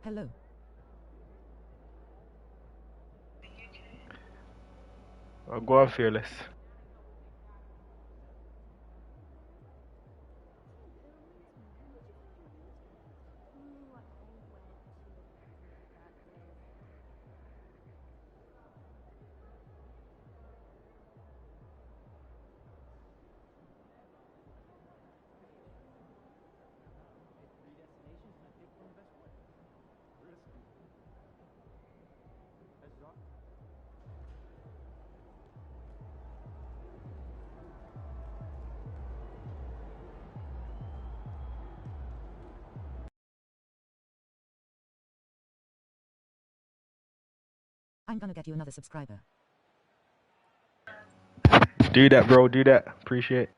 Hello. Go on, fearless. I'm gonna get you another subscriber. Do that, bro. Do that. Appreciate.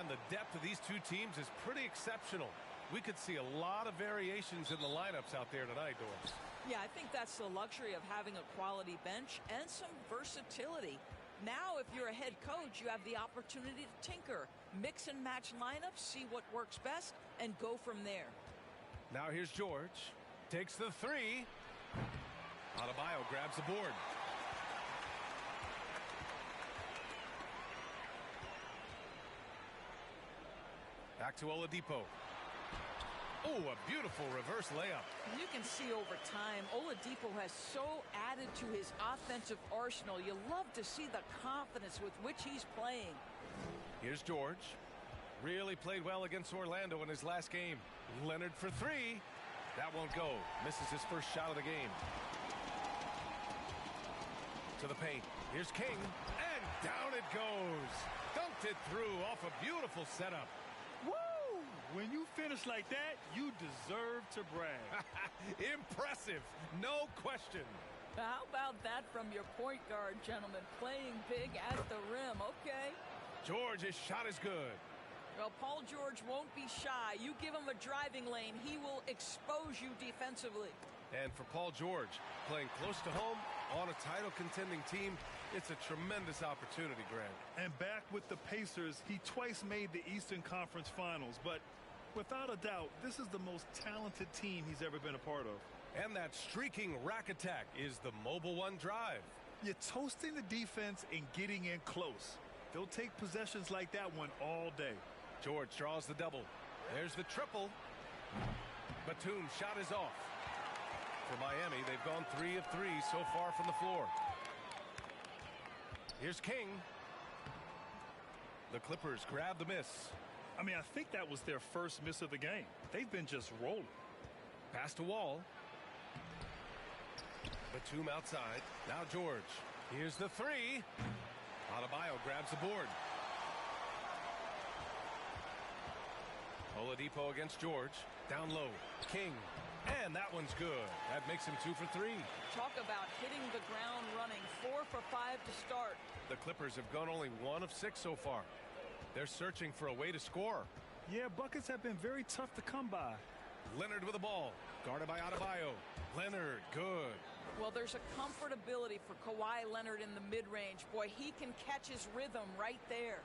And the depth of these two teams is pretty exceptional. We could see a lot of variations in the lineups out there tonight, Doris. Yeah, I think that's the luxury of having a quality bench and some versatility. Now, if you're a head coach, you have the opportunity to tinker, mix and match lineups, see what works best, and go from there. Now here's George. Takes the three. Adebayo grabs the board. Back to Oladipo. Oh, a beautiful reverse layup. You can see over time, Oladipo has so added to his offensive arsenal. You love to see the confidence with which he's playing. Here's George. Really played well against Orlando in his last game. Leonard for three. That won't go. Misses his first shot of the game. To the paint. Here's King. And down it goes. Dunked it through off a beautiful setup. Woo! When you finish like that, you deserve to brag. Impressive. No question. How about that from your point guard, gentlemen? Playing big at the rim. Okay. George's shot is good. Well, Paul George won't be shy. You give him a driving lane, he will expose you defensively. And for Paul George, playing close to home on a title-contending team, it's a tremendous opportunity, Grant. And back with the Pacers, he twice made the Eastern Conference Finals. But without a doubt, this is the most talented team he's ever been a part of. And that streaking rack attack is the Mobile One drive. You're toasting the defense and getting in close. They'll take possessions like that one all day. George draws the double. There's the triple. Batum's shot is off. For Miami, they've gone 3 of 3 so far from the floor. Here's King. The Clippers grab the miss. I mean, I think that was their first miss of the game. They've been just rolling. Pass to Wall. Batum outside. Now George. Here's the three. Adebayo grabs the board. Oladipo against George. Down low. King. And that one's good. That makes him 2 for 3. Talk about hitting the ground running. 4 for 5 to start. The Clippers have gone only 1 of 6 so far. They're searching for a way to score. Yeah, buckets have been very tough to come by. Leonard with the ball. Guarded by Adebayo. Leonard, good. Well, there's a comfortability for Kawhi Leonard in the mid-range. Boy, he can catch his rhythm right there.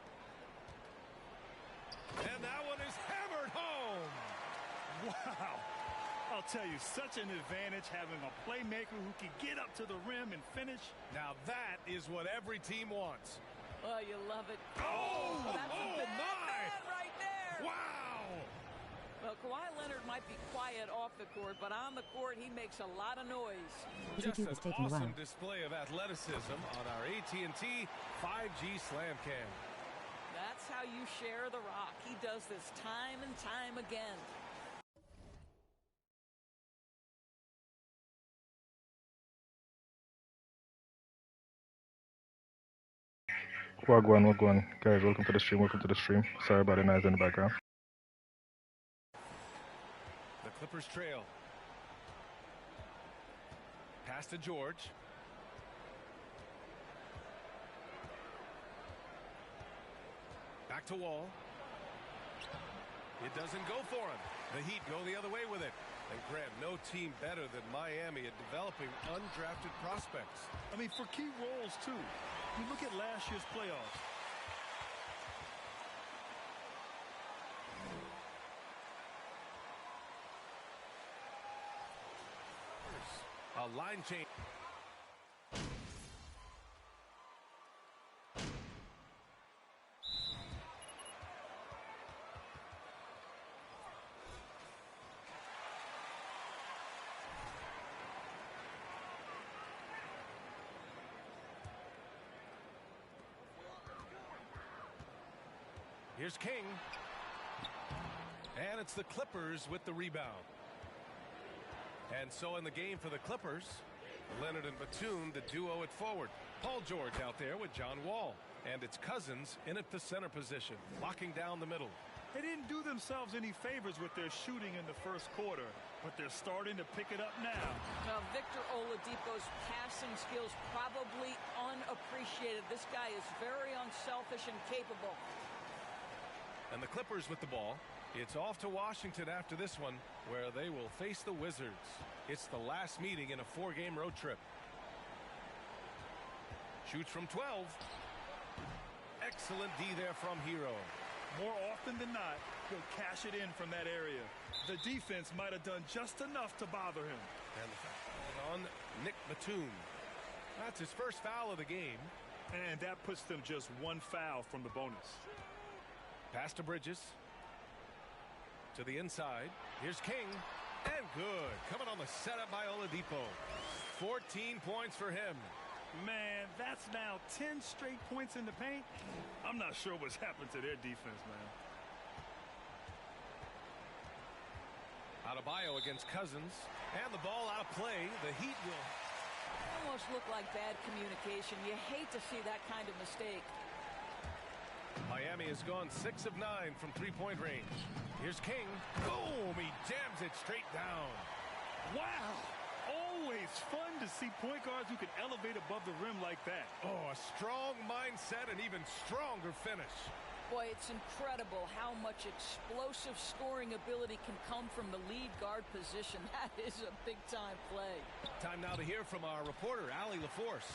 And that one is hammered home. Wow. I'll tell you, such an advantage having a playmaker who can get up to the rim and finish. Now that is what every team wants. Oh, you love it. Oh, that's a bad man right there. Wow. Well, Kawhi Leonard might be quiet off the court, but on the court, he makes a lot of noise. Just YouTube an is taking a awesome while. display of athleticism on our AT&T 5G Slam Cam. That's how you share the rock. He does this time and time again. Wagwan. Guys, welcome to the stream. Sorry about the noise in the background. The Clippers trail. Pass to George. Back to Wall. It doesn't go for him. The Heat go the other way with it. And Grant, no team better than Miami at developing undrafted prospects. I mean, for key roles, too. You look at last year's playoffs. A line change. Here's King. And it's the Clippers with the rebound. And so in the game for the Clippers, Leonard and Batum, the duo at forward. Paul George out there with John Wall. And it's Cousins in at the center position, locking down the middle. They didn't do themselves any favors with their shooting in the first quarter, but they're starting to pick it up now. Now, Victor Oladipo's passing skills probably unappreciated. This guy is very unselfish and capable. And the Clippers with the ball. It's off to Washington after this one, where they will face the Wizards. It's the last meeting in a 4-game road trip. Shoots from 12. Excellent D there from Hero. More often than not, he'll cash it in from that area. The defense might have done just enough to bother him. And the foul on Nick Batum. That's his first foul of the game. And that puts them just one foul from the bonus. Pass to Bridges. To the inside. Here's King. And good. Coming on the setup by Oladipo. 14 points for him. Man, that's now 10 straight points in the paint. I'm not sure what's happened to their defense, man. Adebayo against Cousins. And the ball out of play. The Heat will. Almost look like bad communication. You hate to see that kind of mistake. Miami has gone 6 of 9 from three-point range. Here's King. Boom! He jams it straight down. Wow! Always fun to see point guards who can elevate above the rim like that. Oh, a strong mindset and even stronger finish. Boy, it's incredible how much explosive scoring ability can come from the lead guard position. That is a big-time play. Time now to hear from our reporter, Allie LaForce.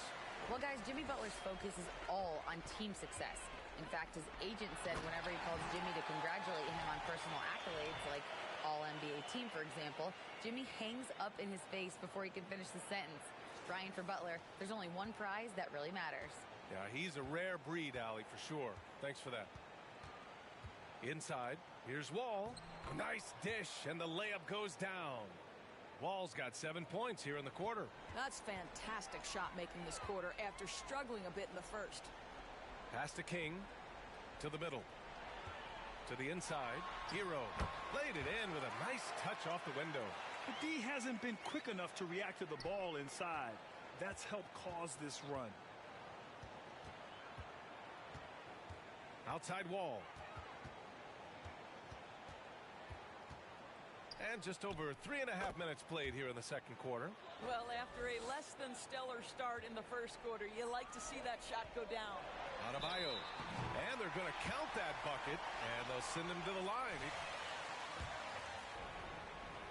Well, guys, Jimmy Butler's focus is all on team success. In fact, his agent said whenever he calls Jimmy to congratulate him on personal accolades, like All-NBA team, for example, Jimmy hangs up in his face before he can finish the sentence. Ryan, for Butler, there's only one prize that really matters. Yeah, he's a rare breed, Allie, for sure. Thanks for that. Inside, here's Wall. Nice dish, and the layup goes down. Wall's got 7 points here in the quarter. That's fantastic shot making this quarter after struggling a bit in the first. Pass to King, to the middle, to the inside. Hero laid it in with a nice touch off the window. The D hasn't been quick enough to react to the ball inside. That's helped cause this run. Outside Wall. And just over 3.5 minutes played here in the second quarter. Well, after a less than stellar start in the first quarter, you like to see that shot go down. Adebayo. And they're going to count that bucket, and they'll send him to the line.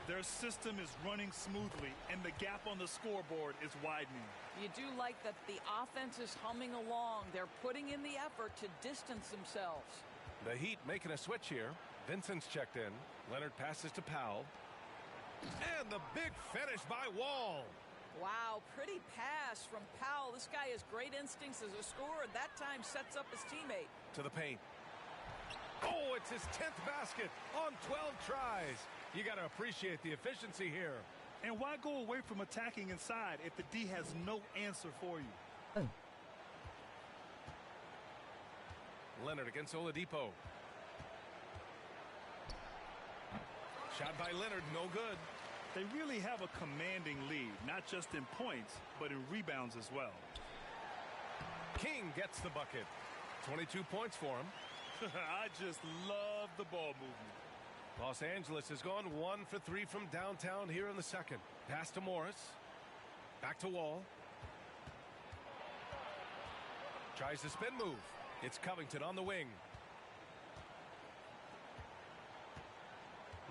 Their system is running smoothly, and the gap on the scoreboard is widening. You do like that the offense is humming along. They're putting in the effort to distance themselves. The Heat making a switch here. Vincent's checked in. Leonard passes to Powell. And the big finish by Wall. Wow, pretty pass from Powell. This guy has great instincts as a scorer. That time sets up his teammate. To the paint. Oh, it's his 10th basket on 12 tries. You got to appreciate the efficiency here. And why go away from attacking inside if the D has no answer for you? Oh. Leonard against Oladipo. Shot by Leonard, no good. They really have a commanding lead, not just in points, but in rebounds as well. King gets the bucket. 22 points for him. I just love the ball movement. Los Angeles has gone 1 for 3 from downtown here in the second. Pass to Morris. Back to Wall. Tries the spin move. It's Covington on the wing.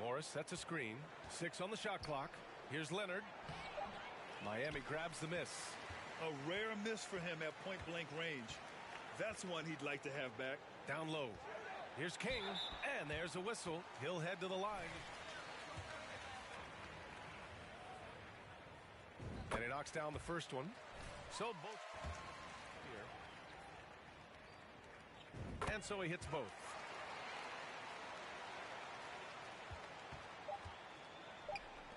Morris sets a screen. 6 on the shot clock. Here's Leonard. Miami grabs the miss. A rare miss for him at point-blank range. That's one he'd like to have back. Down low. Here's King. And there's a whistle. He'll head to the line. And he knocks down the first one. So both here. And so he hits both.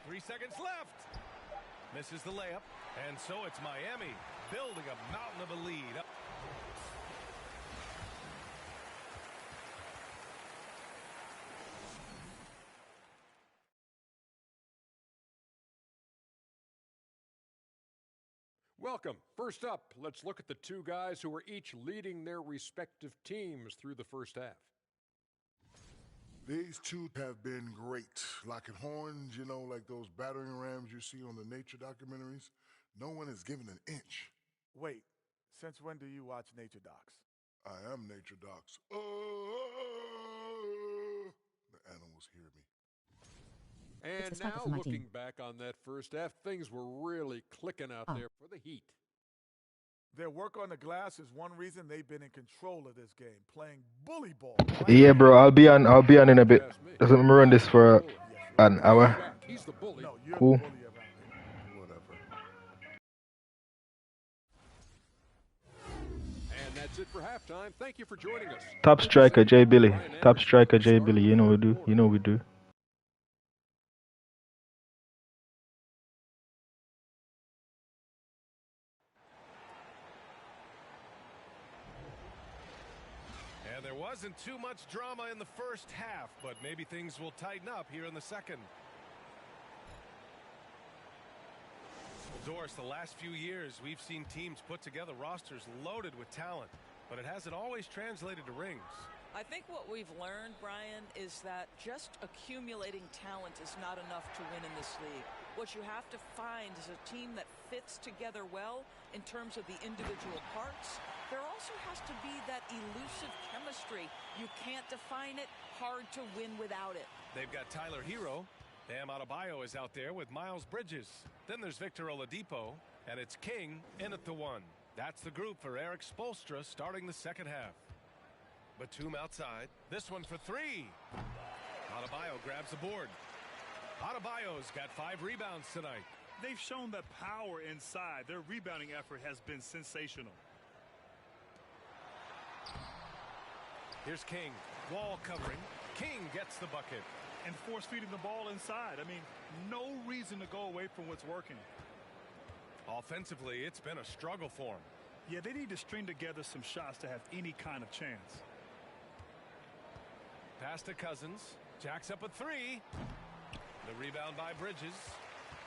Three seconds left. Misses the layup. And so it's Miami building a mountain of a lead. Welcome. First up, let's look at the two guys who are each leading their respective teams through the first half. These two have been great. Locking horns, you know, like those battering rams you see on the nature documentaries. No one is given an inch. Wait, since when do you watch nature docs? I am nature docs. The animals hear me. And It's the sparkle now, for my looking team. back on that first half, things were really clicking out there for the Heat. Their work on the glass is one reason they've been in control of this game, playing bully ball. Yeah, bro. I'll be on in a bit. Doesn't me run this for an hour. He's the bully. No, you're Cool. the bully around here. Whatever. And that's it for halftime. Thank you for joining us. Top striker JBILLY. Top striker JBILLY. You know we do. You know we do. And there wasn't too much drama in the first half, but maybe things will tighten up here in the second. Well, Doris, the last few years, we've seen teams put together rosters loaded with talent, but it hasn't always translated to rings. I think what we've learned, Brian, is that just accumulating talent is not enough to win in this league. What you have to find is a team that fits together well in terms of the individual parts there also has to be that elusive chemistry. You can't define it, hard to win without it. They've got Tyler Hero. Bam Adebayo is out there with Miles Bridges. Then there's Victor Oladipo, and it's King in at the 1. That's the group for Eric Spoelstra starting the second half. Batum outside. This one for 3. Adebayo grabs the board. Adebayo's got 5 rebounds tonight. They've shown that power inside. Their rebounding effort has been sensational. Here's King. Wall covering. King gets the bucket. And force feeding the ball inside. I mean, no reason to go away from what's working. Offensively, it's been a struggle for him. Yeah, they need to string together some shots to have any kind of chance. Pass to Cousins. Jacks up a 3. The rebound by Bridges.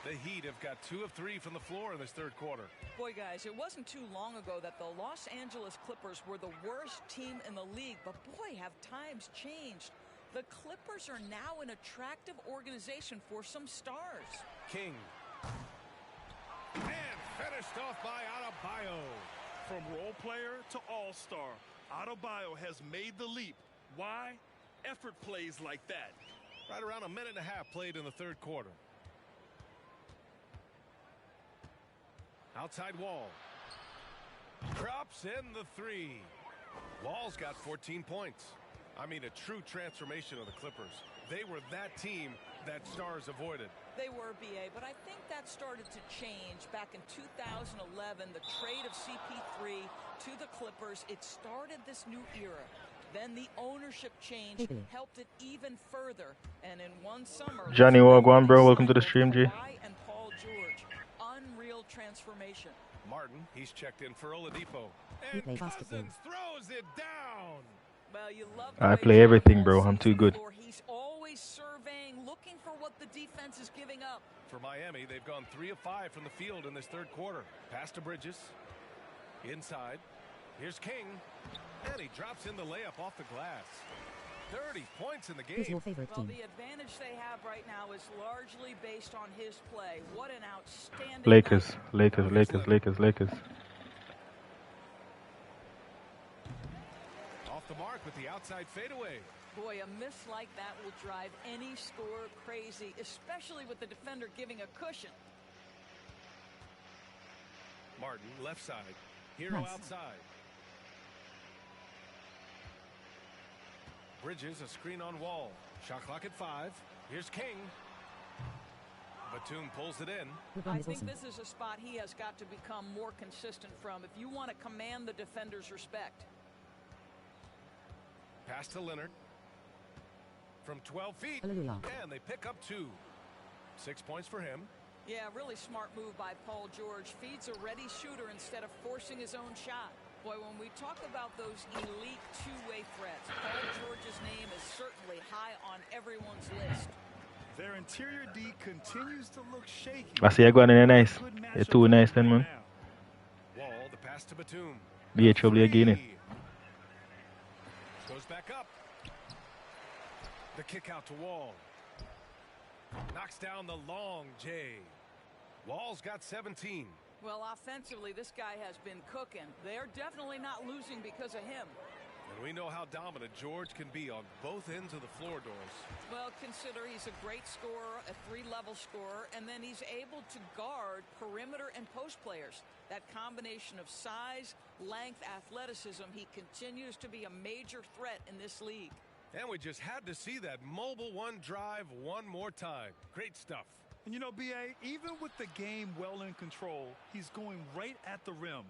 The Heat have got 2 of 3 from the floor in this third quarter. Boy, guys, it wasn't too long ago that the Los Angeles Clippers were the worst team in the league. But boy, have times changed. The Clippers are now an attractive organization for some stars. King. And finished off by Adebayo. From role player to all-star, Adebayo has made the leap. Why? Effort plays like that. Right around a minute and a half played in the third quarter. Outside Wall. Drops in the 3. Wall's got 14 points. I mean, a true transformation of the Clippers. They were that team that stars avoided. They were, BA, but I think that started to change back in 2011. The trade of CP3 to the Clippers, it started this new era. Then the ownership change helped it even further. And in one summer, Johnny Wagwan, bro. Welcome to the stream, G. And Paul George, unreal transformation. Martin, he's checked in for Oladipo. And Cousins throws it down. Well, you love I play everything, bro. I'm too good. He's always surveying, looking for what the defense is giving up. For Miami, they've gone 3 of 5 from the field in this third quarter. Pass to Bridges. Inside. Here's King. And he drops in the layup off the glass. 30 points in the game. Who's your favorite Well, team? the advantage they have right now is largely based on his play. What an outstanding Lakers, night. Lakers. Off the mark with the outside fadeaway. Boy, a miss like that will drive any scorer crazy, especially with the defender giving a cushion. Martin, left side. Hero Nice. outside. Bridges, a screen on Wall. Shot clock at 5. Here's King. Batum pulls it in. LeBron I is think awesome. this is a spot he has got to become more consistent from if you want to command the defender's respect. Pass to Leonard. From 12 feet. Hallelujah. And they pick up 2. 6 points for him. Yeah, really smart move by Paul George. Feeds a ready shooter instead of forcing his own shot. Boy, when we talk about those elite two-way threats, Paul George's name is certainly high on everyone's list. Their interior D continues to look shaky. I see you going in there nice. You're too nice then, man. Wall, the pass to Batum. Be a trouble again. Goes back up. The kick out to Wall. Knocks down the long J. Wall's got 17. Well, offensively, this guy has been cooking. They're definitely not losing because of him. And we know how dominant George can be on both ends of the floor doors. Well, consider he's a great scorer, a 3-level scorer, and then he's able to guard perimeter and post players. That combination of size, length, athleticism, he continues to be a major threat in this league. And we just had to see that mobile one drive one more time. Great stuff. And you know, BA, even with the game well in control, he's going right at the rim.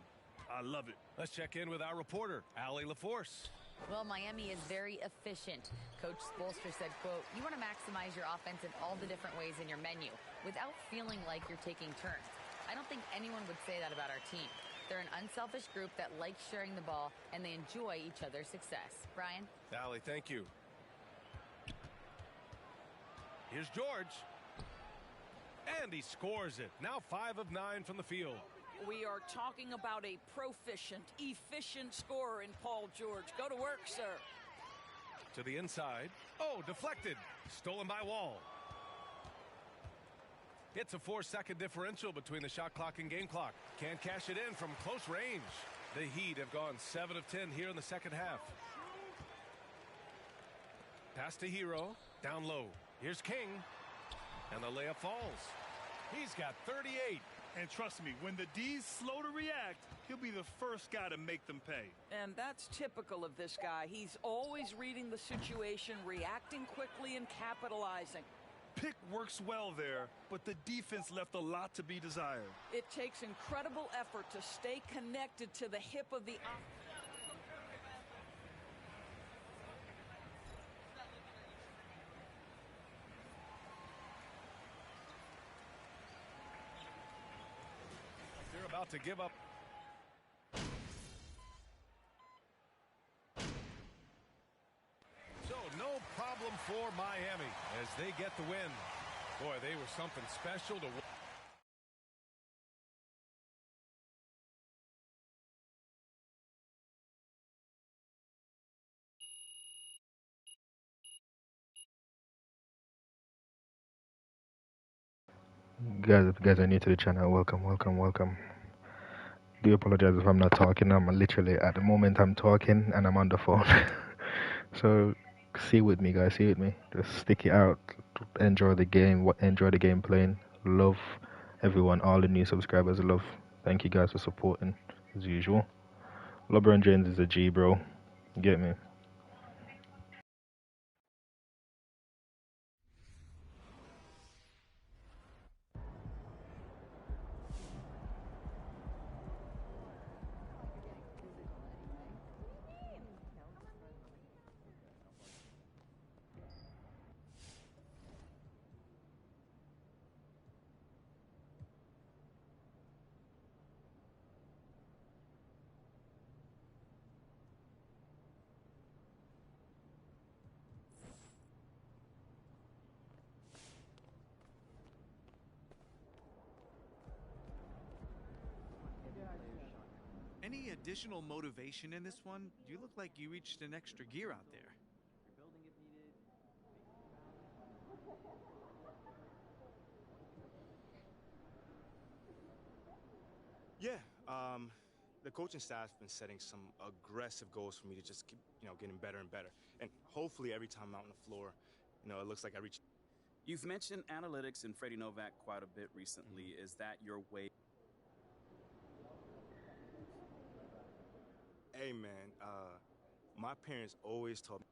I love it. Let's check in with our reporter, Allie LaForce. Well, Miami is very efficient. Coach Spoelstra said, quote, "You want to maximize your offense in all the different ways in your menu without feeling like you're taking turns." I don't think anyone would say that about our team. They're an unselfish group that likes sharing the ball, and they enjoy each other's success. Brian? Allie, thank you. Here's George. And he scores it. Now 5 of 9 from the field. We are talking about a proficient, efficient scorer in Paul George. Go to work, sir. To the inside. Oh, deflected. Stolen by Wall. It's a 4-second differential between the shot clock and game clock. Can't cash it in from close range. The Heat have gone 7 of 10 here in the second half. Pass to Hero. Down low. Here's King. And the layup falls. He's got 38. And trust me, when the D's slow to react, he'll be the first guy to make them pay. And that's typical of this guy. He's always reading the situation, reacting quickly, and capitalizing. Pick works well there, but the defense left a lot to be desired. It takes incredible effort to stay connected to the hip of the They're about to give up. So no problem for Miami as they get the win. Boy, they were something special to watch. Guys, if you guys are new to the channel, welcome. Do apologize if I'm not talking. I'm literally at the moment I'm talking and I'm on the phone. So see with me, guys. See with me. Just stick it out. Enjoy the game. Enjoy the game playing. Love everyone. All the new subscribers. Love. Thank you guys for supporting as usual. LeBron James is a G, bro. You get me? Any additional motivation in this one? You look like you reached an extra gear out there. Yeah, the coaching staff's been setting some aggressive goals for me to just keep, getting better and better. And hopefully every time I'm out on the floor, it looks like I reach. You've mentioned analytics and Freddie Novak quite a bit recently. Is that your way? Hey, man, my parents always told me.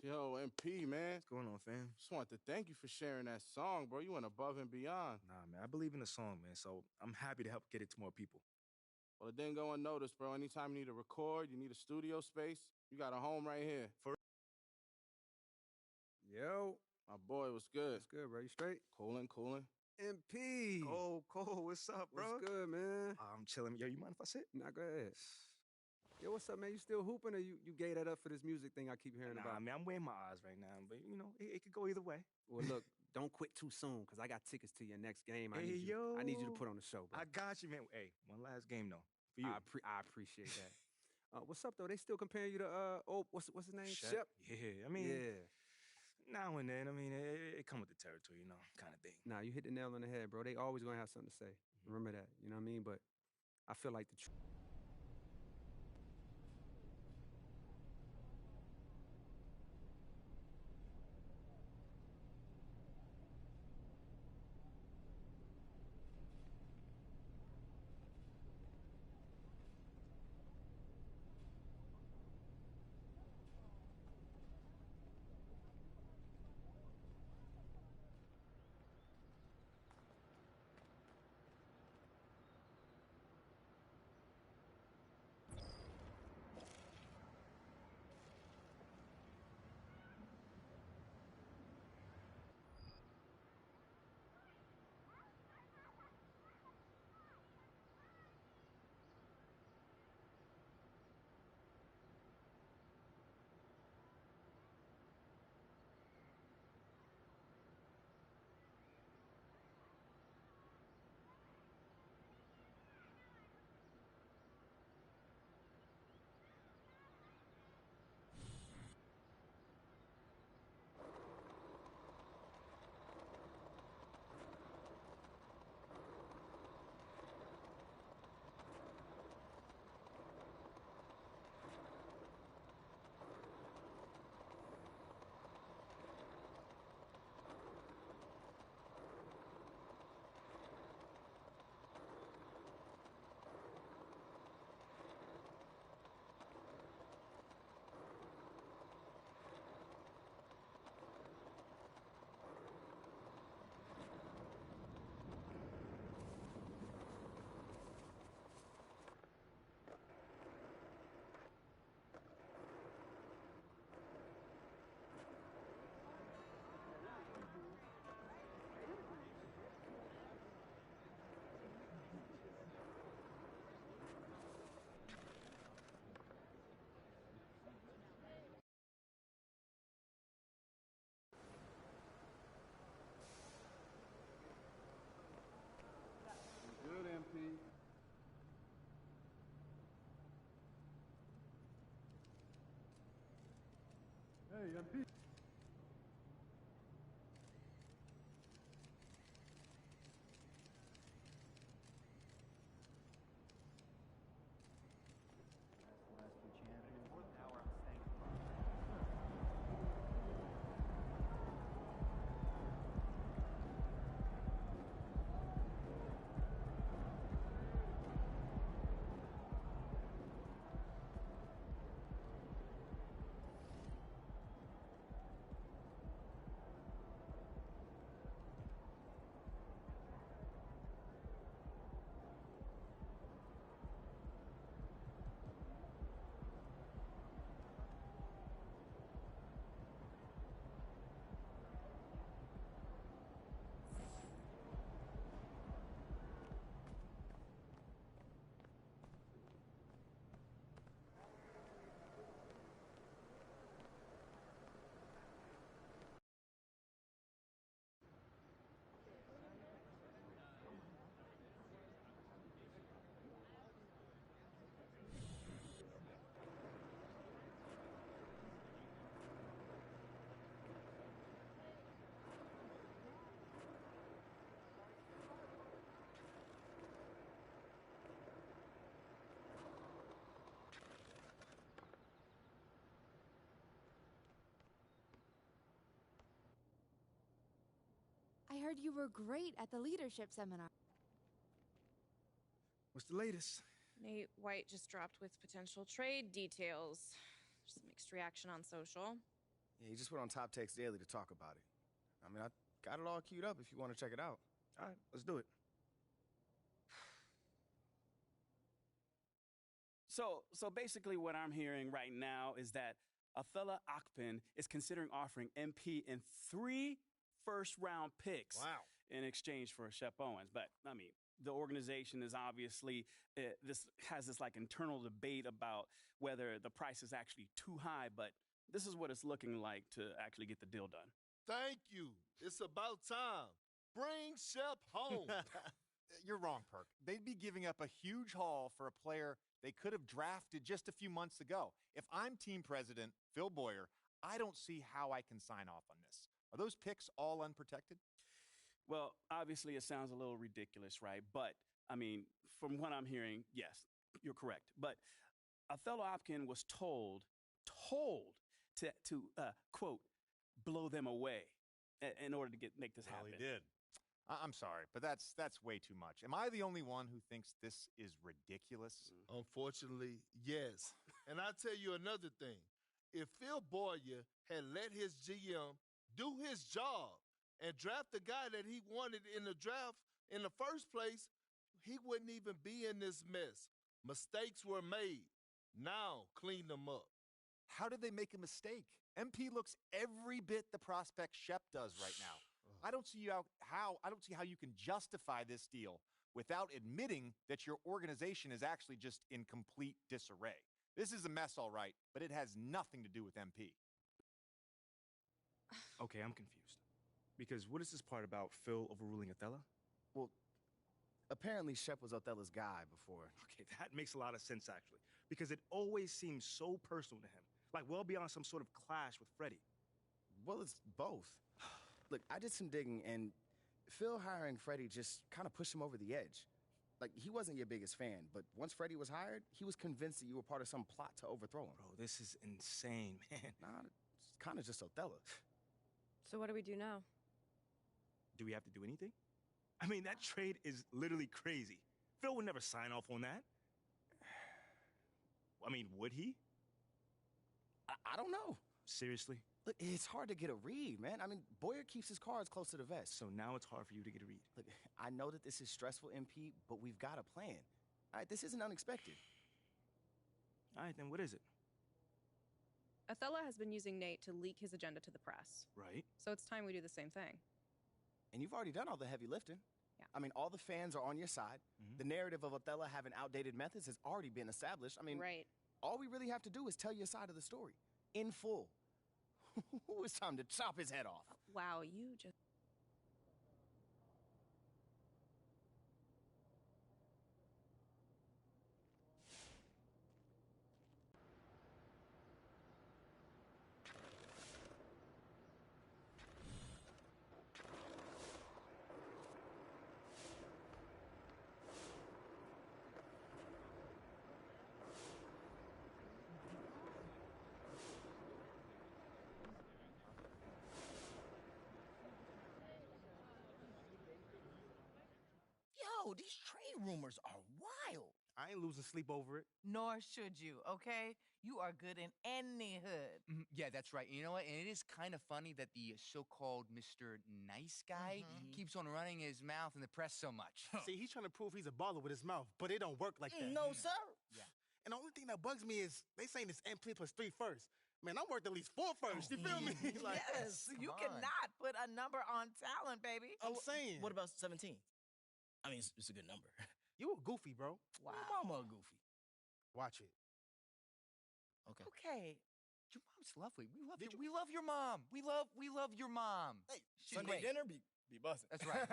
Yo, MP, man. What's going on, fam? Just want to thank you for sharing that song, bro. You went above and beyond. Nah, man, I believe in the song, man, so I'm happy to help get it to more people. Well, it didn't go unnoticed, bro. Anytime you need to record, you need a studio space, you got a home right here. Yo. My boy, what's good? What's good, bro? You straight? Cooling. MP. Cole, what's up, bro? What's good, man? I'm chilling. Yo, you mind if I sit? Nah, go ahead. Yo, what's up, man? You still hooping, or you gave that up for this music thing I keep hearing Nah, about? I mean, I'm weighing my odds right now, but you know, it could go either way. Well, look, don't quit too soon, because I got tickets to your next game. I Hey, need you. I need you to put on the show, bro. I got you, man. Hey, one last game though for you. I appreciate that. What's up though? They still comparing you to what's his name? Shep? Yeah, I mean, yeah. now and then, I mean, it come with the territory, you know, kind of thing. Nah, you hit the nail on the head, bro. They always gonna have something to say. Remember that. You know what I mean? But I feel like the truth. Good, MP. Hey, MP. I heard you were great at the leadership seminar. What's the latest? Nate White just dropped with potential trade details. Just mixed reaction on social. Yeah, he just went on Top Text Daily to talk about it. I mean, I got it all queued up if you want to check it out. All right, let's do it. So basically what I'm hearing right now is that Athela Akpin is considering offering MP and 3 first-round picks Wow. in exchange for Shep Owens. But, I mean, the organization is obviously this has this like internal debate about whether the price is actually too high, but this is what it's looking like to actually get the deal done. Thank you. It's about time. Bring Shep home. You're wrong, Perk. They'd be giving up a huge haul for a player they could have drafted just a few months ago. If I'm team president, Phil Boyer, I don't see how I can sign off on this. Are those picks all unprotected? Well, obviously it sounds a little ridiculous, right? But, I mean, from what I'm hearing, yes, you're correct. But Othello Opkin was told to quote, blow them away in order to make this happen. Well, he did. I'm sorry, but that's way too much. Am I the only one who thinks this is ridiculous? Unfortunately, yes. And I'll tell you another thing. If Phil Boyer had let his GM do his job and draft the guy that he wanted in the draft in the first place, he wouldn't even be in this mess. Mistakes were made. Now clean them up. How did they make a mistake? MP looks every bit the prospect Shep does right now. I don't see how you can justify this deal without admitting that your organization is actually just in complete disarray. This is a mess, all right, but it has nothing to do with MP. Okay, I'm confused. Because what is this part about Phil overruling Othello? Well, apparently Shep was Othello's guy before. Okay, that makes a lot of sense, actually. Because it always seems so personal to him. Like well beyond some sort of clash with Freddie. Well, it's both. Look, I did some digging, and Phil hiring Freddie just kind of pushed him over the edge. Like, he wasn't your biggest fan, but once Freddie was hired, he was convinced that you were part of some plot to overthrow him. Bro, this is insane, man. Nah, it's kind of just Othello. So what do we do now? Do we have to do anything? I mean, that trade is literally crazy. Phil would never sign off on that. I mean, would he? I don't know. Seriously? Look, it's hard to get a read, man. I mean, Boyer keeps his cards close to the vest. So now it's hard for you to get a read. Look, I know that this is stressful, MP, but we've got a plan. All right, this isn't unexpected. All right, then what is it? Othello has been using Nate to leak his agenda to the press. Right. So it's time we do the same thing. And you've already done all the heavy lifting. Yeah. I mean, all the fans are on your side. The narrative of Othello having outdated methods has already been established. I mean, right. All we really have to do is tell your side of the story in full. It's time to chop his head off. Wow, you just... Yo, these trade rumors are wild. I ain't losing sleep over it. Nor should you, okay? You are good in any hood. Yeah, that's right. You know what? And it is kind of funny that the so-called Mr. Nice Guy keeps on running his mouth in the press so much. See, he's trying to prove he's a baller with his mouth, but it don't work like that. No, sir. Yeah. And the only thing that bugs me is they saying it's MP plus 3 first. Man, I'm worth at least 4 first. You feel me? Like, yes, you cannot put a number on talent, baby. I'm saying. What about 17? I mean, it's a good number. You a goofy, bro. Wow. Your mama a goofy. Watch it. Okay. Okay. Your mom's lovely. We love you. We love your mom. We love your mom. Hey, She's Sunday great. dinner be busting. That's right.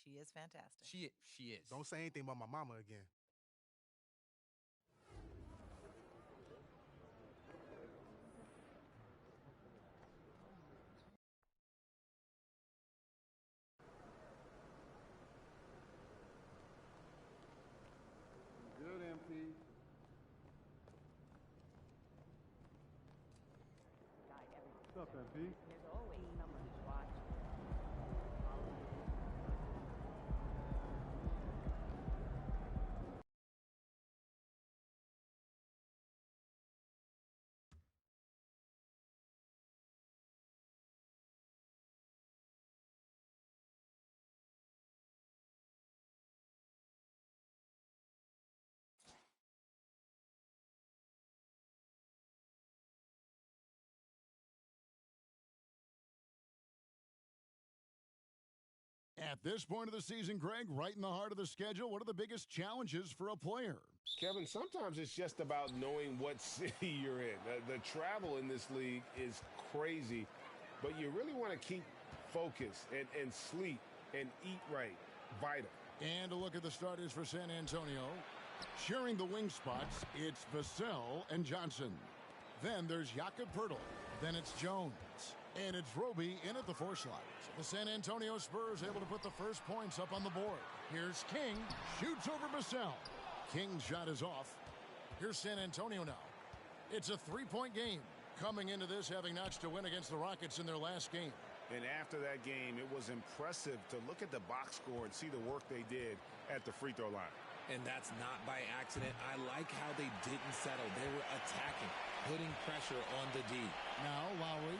She is fantastic. She is. Don't say anything about my mama again. Good, MP. What's up, MP? At this point of the season, Greg, right in the heart of the schedule, what are the biggest challenges for a player? Kevin, sometimes it's just about knowing what city you're in. The travel in this league is crazy, but you really want to keep focus and sleep and eat right. Vital. And a look at the starters for San Antonio. Sharing the wing spots, it's Vassell and Johnson. Then there's Jakob Poeltl. Then it's Jones. And it's Roby in at the 4 slot. The San Antonio Spurs able to put the first points up on the board. Here's King. Shoots over Vassell. King's shot is off. Here's San Antonio now. It's a 3-point game. Coming into this having notched a win against the Rockets in their last game. And after that game, it was impressive to look at the box score and see the work they did at the free throw line. And that's not by accident. I like how they didn't settle. They were attacking, putting pressure on the D. Now Lowry,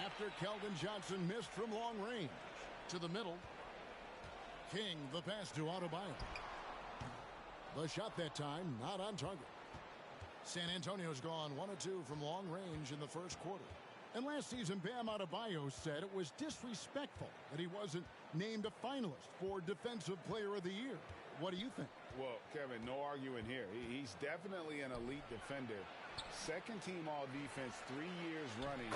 after Keldon Johnson missed from long range. To the middle. King, the pass to Adebayo. The shot that time, not on target. San Antonio's gone 1 of 2 from long range in the first quarter. And last season, Bam Adebayo said it was disrespectful that he wasn't named a finalist for Defensive Player of the Year. What do you think? Well, Kevin, no arguing here. He's definitely an elite defender. Second team all defense, 3 years running.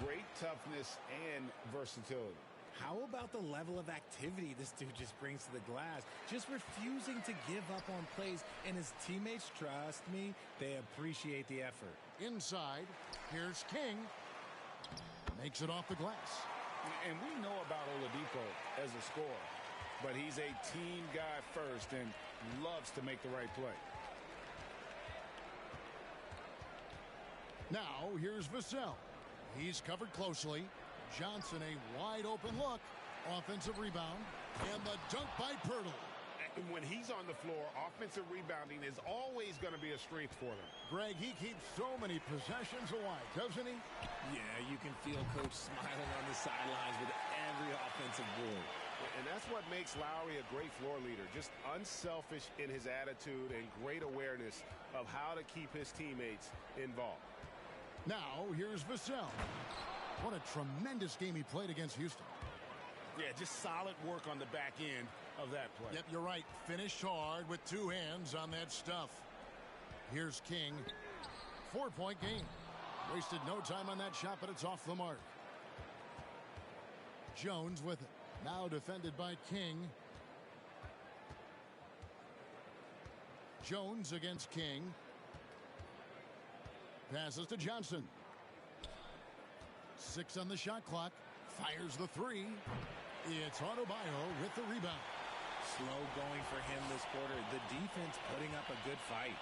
Great toughness and versatility. How about the level of activity this dude just brings to the glass? Just refusing to give up on plays, and his teammates, trust me, they appreciate the effort. Inside, here's King. Makes it off the glass. And we know about Oladipo as a scorer, but he's a team guy first and loves to make the right play. Now, here's Vassell. He's covered closely. Johnson, a wide open look. Offensive rebound. And the dunk by Poeltl. And when he's on the floor, offensive rebounding is always going to be a strength for them. Greg, he keeps so many possessions alive, doesn't he? Yeah, you can feel Coach smiling on the sidelines with every offensive board. And that's what makes Lowry a great floor leader. Just unselfish in his attitude and great awareness of how to keep his teammates involved. Now, here's Vassell. What a tremendous game he played against Houston. Yeah, just solid work on the back end of that play. Yep, you're right. Finished hard with 2 hands on that stuff. Here's King. 4-point game. Wasted no time on that shot, but it's off the mark. Jones with it. Now defended by King. Jones against King. Passes to Johnson. 6 on the shot clock. Fires the 3. It's Adebayo with the rebound. Slow going for him this quarter. The defense putting up a good fight.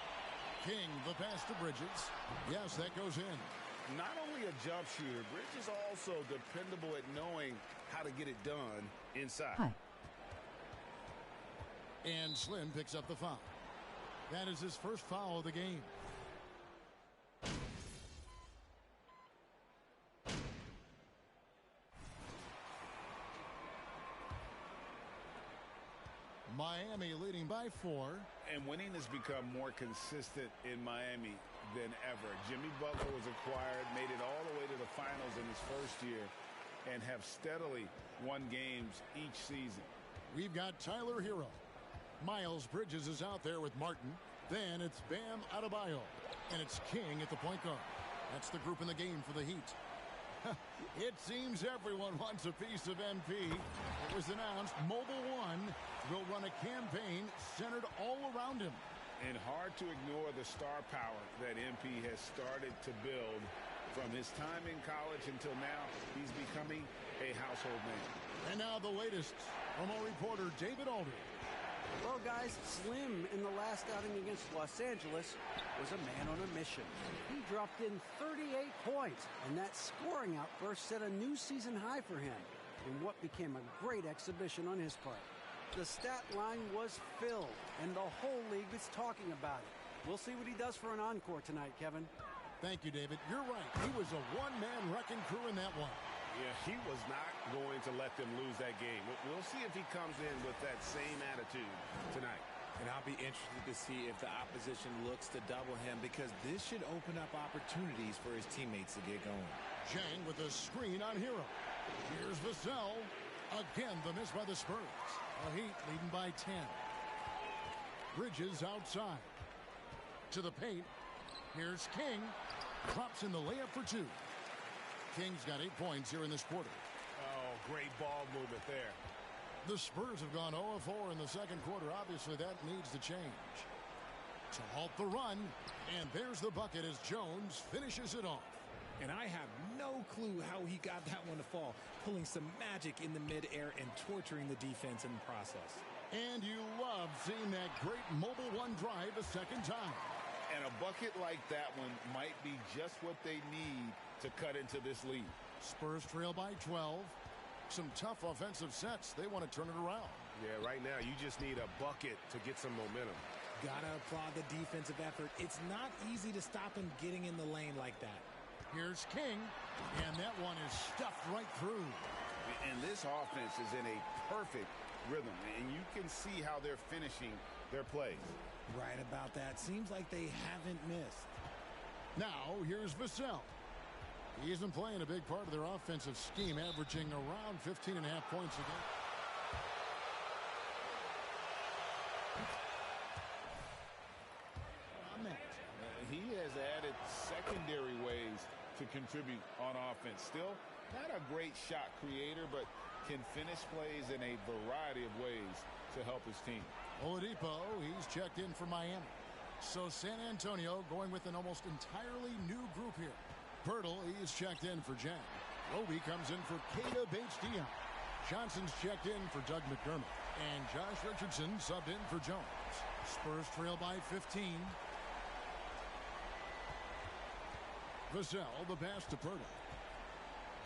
King, the pass to Bridges. Yes, that goes in. Not only a jump shooter, Bridges also dependable at knowing how to get it done inside. Hi. And Slim picks up the foul. That is his first foul of the game. Miami leading by 4. And winning has become more consistent in Miami than ever. Jimmy Butler was acquired, made it all the way to the finals in his first year, and have steadily won games each season. We've got Tyler Hero. Miles Bridges is out there with Martin. Then it's Bam Adebayo. And it's King at the point guard. That's the group in the game for the Heat. It seems everyone wants a piece of MP. It was announced Mobile One will run a campaign centered all around him. And hard to ignore the star power that MP has started to build. From his time in college until now, he's becoming a household name. And now the latest from our reporter, David Aldridge. Well, guys, Slim in the last outing against Los Angeles was a man on a mission. He dropped in 38 points, and that scoring outburst set a new season high for him in what became a great exhibition on his part. The stat line was filled, and the whole league is talking about it. We'll see what he does for an encore tonight, Kevin. Thank you, David. You're right. He was a one-man wrecking crew in that one. Yeah, he was not going to let them lose that game. We'll see if he comes in with that same attitude tonight. And I'll be interested to see if the opposition looks to double him, because this should open up opportunities for his teammates to get going. Chang with a screen on Hero. Here's Vassell. Again, the miss by the Spurs. The Heat leading by 10. Bridges outside. To the paint. Here's King. Drops in the layup for 2. King's got 8 points here in this quarter. Oh, great ball movement there. The Spurs have gone 0-4 in the second quarter. Obviously, that needs to change. To halt the run. And there's the bucket as Jones finishes it off. And I have no clue how he got that one to fall, pulling some magic in the midair and torturing the defense in the process. And you love seeing that great mobile one drive a second time. And a bucket like that one might be just what they need to cut into this lead. Spurs trail by 12. Some tough offensive sets. They want to turn it around. Yeah, right now you just need a bucket to get some momentum. Gotta applaud the defensive effort. It's not easy to stop him getting in the lane like that. Here's King, and that one is stuffed right through. And this offense is in a perfect rhythm, and you can see how they're finishing their plays. Right about that. Seems like they haven't missed. Now, here's Vassell. He isn't playing a big part of their offensive scheme, averaging around 15.5 points a game. He has added secondary ways to contribute on offense. Still not a great shot creator, but can finish plays in a variety of ways to help his team. Oladipo, he's checked in for Miami. So San Antonio going with an almost entirely new group here. Pirtle, he's checked in for Jen. Roby comes in for Keita Bates-Diop. Johnson's checked in for Doug McDermott. And Josh Richardson subbed in for Jones. Spurs trail by 15. Vassell, the pass to Pirtle.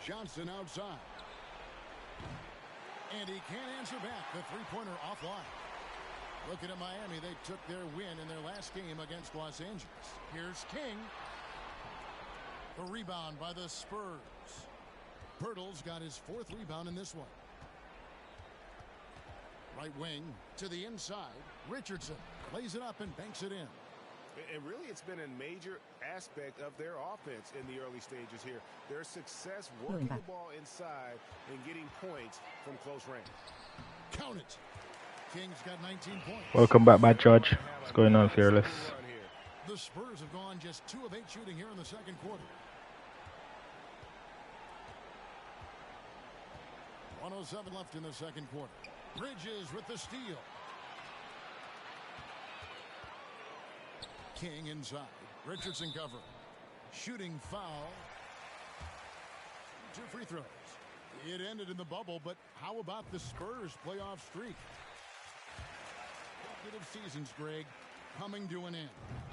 Johnson outside. And he can't answer back. The three-pointer offline. Looking at Miami, they took their win in their last game against Los Angeles. Here's King. The rebound by the Spurs. Pirtle's got his 4th rebound in this one. Right wing to the inside. Richardson lays it up and banks it in. And really, it's been a major aspect of their offense in the early stages here. Their success working the ball inside and getting points from close range. Count it. King's got 19 points. Welcome back, Bad Judge. What's going on, Fearless? The Spurs have gone just 2 of 8 shooting here in the second quarter. 1:07 left in the second quarter. Bridges with the steal. King inside. Richardson cover. Shooting foul. 2 free throws. It ended in the bubble, but how about the Spurs playoff streak? Consecutive seasons, Greg, coming to an end.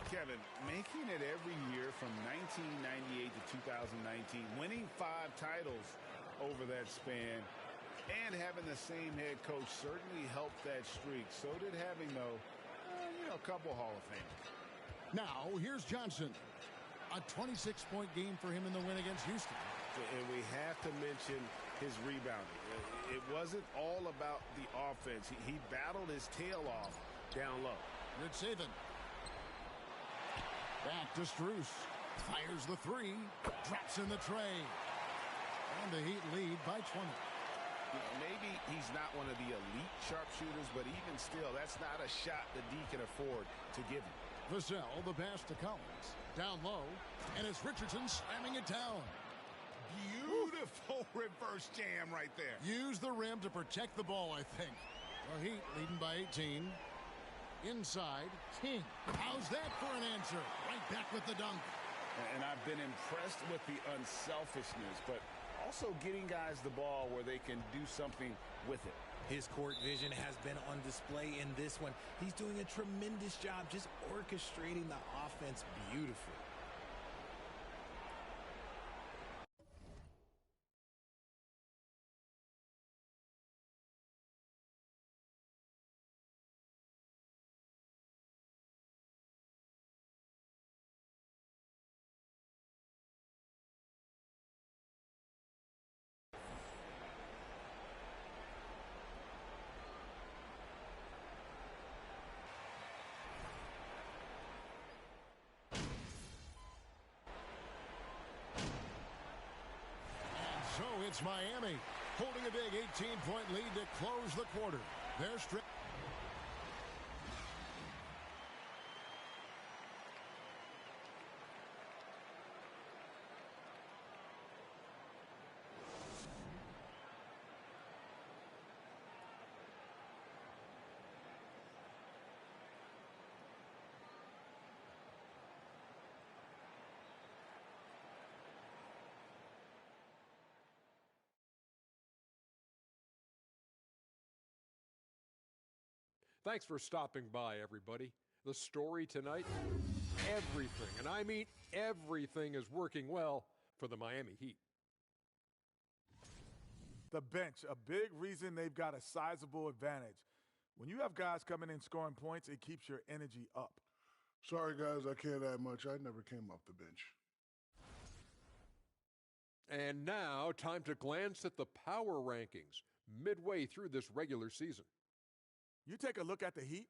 Kevin, making it every year from 1998 to 2019, winning 5 titles over that span, and having the same head coach certainly helped that streak. So did having, though, a couple Hall of Fame. Now, here's Johnson. A 26-point game for him in the win against Houston. And we have to mention his rebounding. It wasn't all about the offense. He battled his tail off down low. Good saving. Back to Strus. Fires the 3. Drops in the tray. And the Heat lead by 20. Maybe he's not one of the elite sharpshooters, but even still, that's not a shot the D can afford to give him. Vassell, the pass to Collins. Down low, and it's Richardson slamming it down. Beautiful reverse jam right there. Use the rim to protect the ball, I think. The Heat leading by 18. Inside, King. How's that for an answer? Right back with the dunk. And I've been impressed with the unselfishness, but also getting guys the ball where they can do something with it. His court vision has been on display in this one. He's doing a tremendous job just orchestrating the offense beautifully. It's Miami. holding a big 18-point lead to close the quarter. They're stripped. Thanks for stopping by, everybody. The story tonight, everything, and I mean everything, is working well for the Miami Heat. The bench, a big reason they've got a sizable advantage. When you have guys coming in scoring points, it keeps your energy up. Sorry, guys, I can't add much. I never came off the bench. And now, time to glance at the power rankings midway through this regular season. You take a look at the Heat,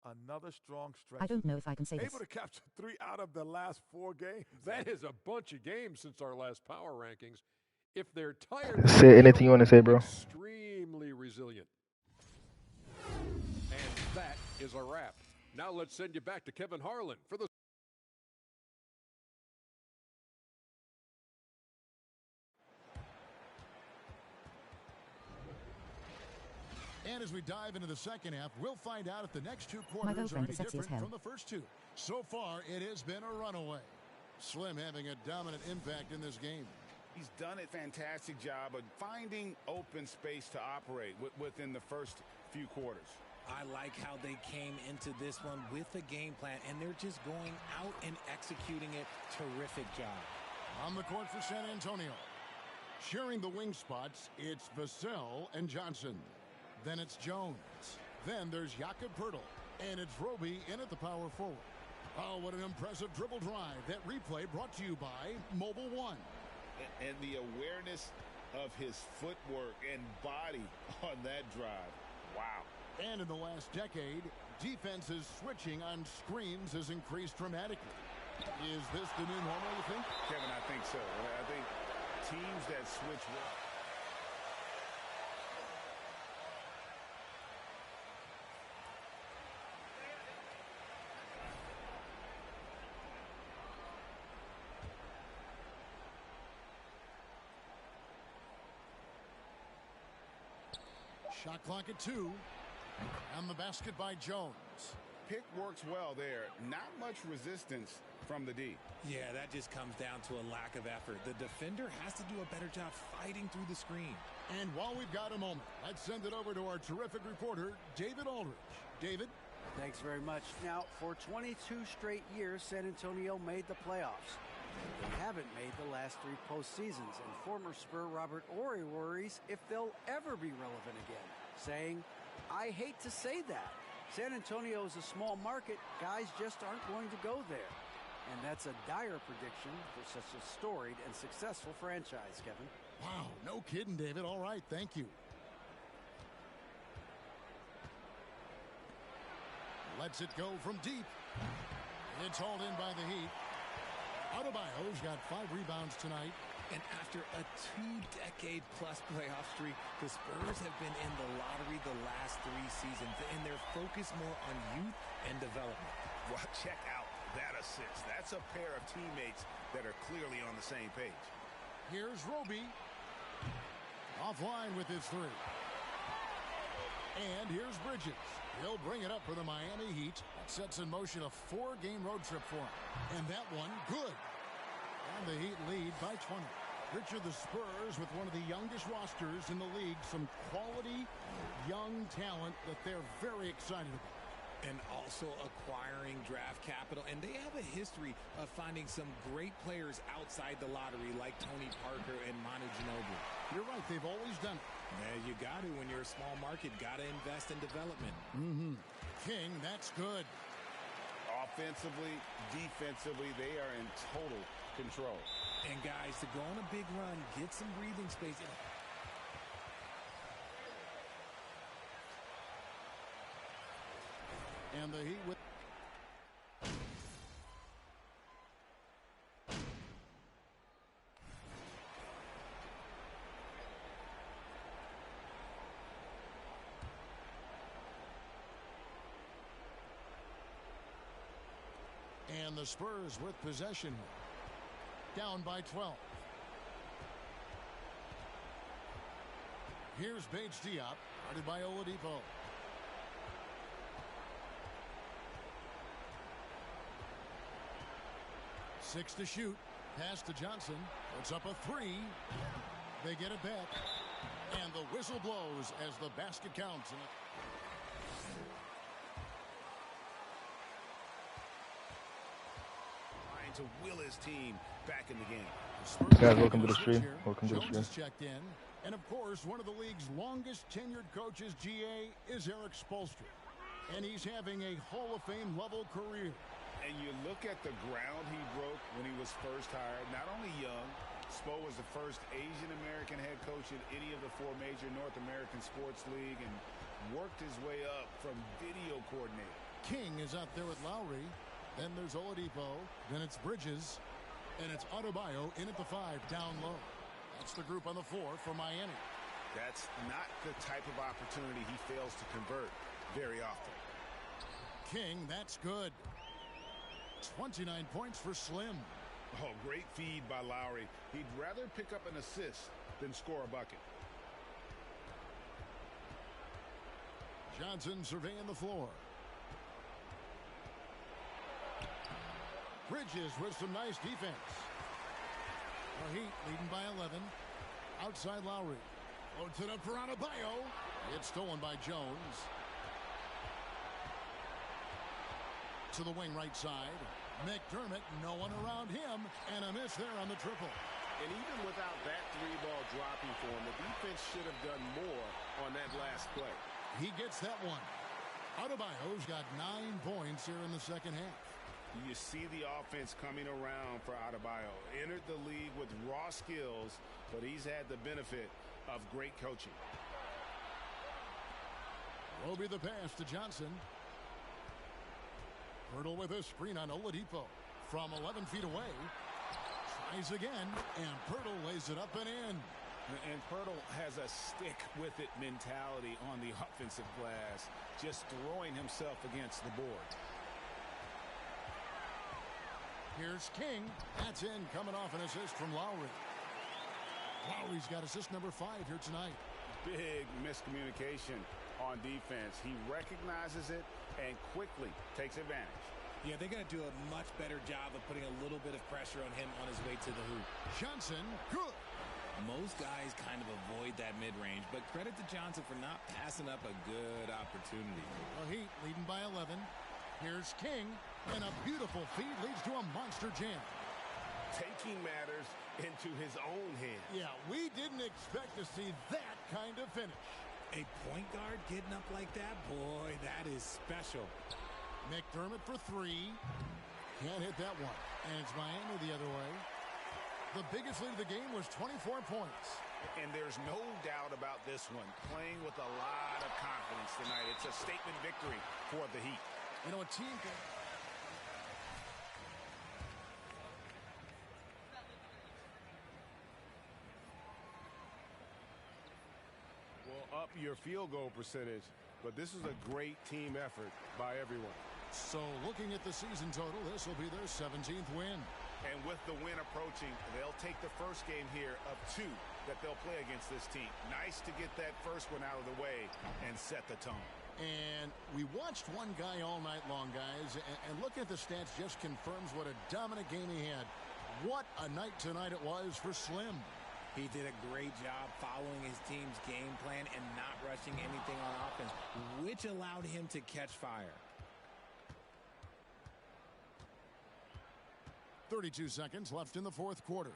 another strong stretch. I don't know if I can say this. Able to capture 3 out of the last 4 games. That is a bunch of games since our last power rankings. If they're tired, Say anything you want to say, bro. Extremely resilient. And that is a wrap. Now let's send you back to Kevin Harlan for the And as we dive into the second half, we'll find out if the next 2 quarters are any different from the first 2. So far, it has been a runaway. Slim having a dominant impact in this game. He's done a fantastic job of finding open space to operate within the first few quarters. I like how they came into this one with a game plan, and they're just going out and executing it. Terrific job. On the court for San Antonio. Sharing the wing spots, it's Vassell and Johnson. Then it's Jones. Then there's Jakob Poeltl. And it's Roby in at the power forward. Oh, what an impressive dribble drive. That replay brought to you by Mobile One. And the awareness of his footwork and body on that drive. Wow. And in the last decade, defenses switching on screens has increased dramatically. Is this the new normal, you think? Kevin, I think so. I think teams that switch well. Shot clock at 2. And the basket by Jones. Pick works well there. Not much resistance from the D. Yeah, that just comes down to a lack of effort. The defender has to do a better job fighting through the screen. And while we've got a moment, let's send it over to our terrific reporter, David Aldridge. David? Thanks very much. Now, for 22 straight years, San Antonio made the playoffs. They haven't made the last 3 postseasons, and former Spur Robert Horry worries if they'll ever be relevant again, saying, I hate to say that. San Antonio is a small market. Guys just aren't going to go there. And that's a dire prediction for such a storied and successful franchise, Kevin. Wow, no kidding, David. All right, thank you. Lets it go from deep. It's hauled in by the Heat. Adebayo's got 5 rebounds tonight. And after a 2-decade-plus playoff streak, the Spurs have been in the lottery the last 3 seasons, and they're focused more on youth and development. Well, check out that assist. That's a pair of teammates that are clearly on the same page. Here's Roby. Offline with his 3. And here's Bridges. He'll bring it up for the Miami Heat. That sets in motion a 4-game road trip for him. And that one, good. And the Heat lead by 20. Richard, the Spurs with one of the youngest rosters in the league. Some quality young talent that they're very excited about. And also acquiring draft capital. And they have a history of finding some great players outside the lottery like Tony Parker and Manu Ginobili. You're right. They've always done it. Yeah, you got to. When you're a small market, got to invest in development. King, that's good. Offensively, defensively, they are in total control. And guys, to go on a big run, get some breathing space. And the Heat with And the Spurs with possession. Down by 12. Here's Bates Diop, guarded by Oladipo. Six to shoot. Pass to Johnson. Puts up a three. They get it back. And the whistle blows as the basket counts. Trying to will his team back in the game. Guys, welcome to the stream. Welcome to the stream. Jones checked in. And of course, one of the league's longest tenured coaches, GA, is Eric Spoelstra. And he's having a Hall of Fame level career. And you look at the ground he broke when he was first hired. Not only young, Spo was the first Asian American head coach in any of the four major North American sports league and worked his way up from video coordinator. King is out there with Lowry. Then there's Oladipo. Then it's Bridges. And it's Adebayo in at the 5, down low. That's the group on the 4 for Miami. That's not the type of opportunity he fails to convert very often. King, that's good. 29 points for Slim. Oh, great feed by Lowry. He'd rather pick up an assist than score a bucket. Johnson surveying the floor. Bridges with some nice defense. The Heat leading by 11. Outside Lowry. Loads it up for Adebayo. It's stolen by Jones. To the wing right side. McDermott, no one around him, and a miss there on the triple. And even without that three-ball dropping for him, the defense should have done more on that last play. He gets that one. Adebayo's got 9 points here in the second half. You see the offense coming around for Adebayo. Entered the league with raw skills, but he's had the benefit of great coaching. Roby the pass to Johnson. Pirtle with a screen on Oladipo. From 11 feet away. Tries again, and Pirtle lays it up and in. And Pirtle has a stick-with-it mentality on the offensive glass, just throwing himself against the board. Here's King. That's in, coming off an assist from Lowry. Lowry's got assist number 5 here tonight. Big miscommunication on defense. He recognizes it and quickly takes advantage. Yeah, they're going to do a much better job of putting a little bit of pressure on him on his way to the hoop. Johnson, good. Most guys kind of avoid that mid-range, but credit to Johnson for not passing up a good opportunity. The Heat leading by 11. Here's King, and a beautiful feed leads to a monster jam. Taking matters into his own hands. Yeah, we didn't expect to see that kind of finish. A point guard getting up like that, boy, that is special. McDermott for 3. Can't hit that one. And it's Miami the other way. The biggest lead of the game was 24 points. And there's no doubt about this one. Playing with a lot of confidence tonight. It's a statement victory for the Heat. You know, a team can... Well, up your field goal percentage, but this is a great team effort by everyone. So looking at the season total, this will be their 17th win. And with the win approaching, they'll take the first game here of 2 that they'll play against this team. Nice to get that first one out of the way and set the tone. And we watched one guy all night long, guys, and looking at the stats just confirms what a dominant game he had. What a night tonight it was for Slim. He did a great job following his team's game plan and not rushing anything on offense, which allowed him to catch fire. 32 seconds left in the fourth quarter.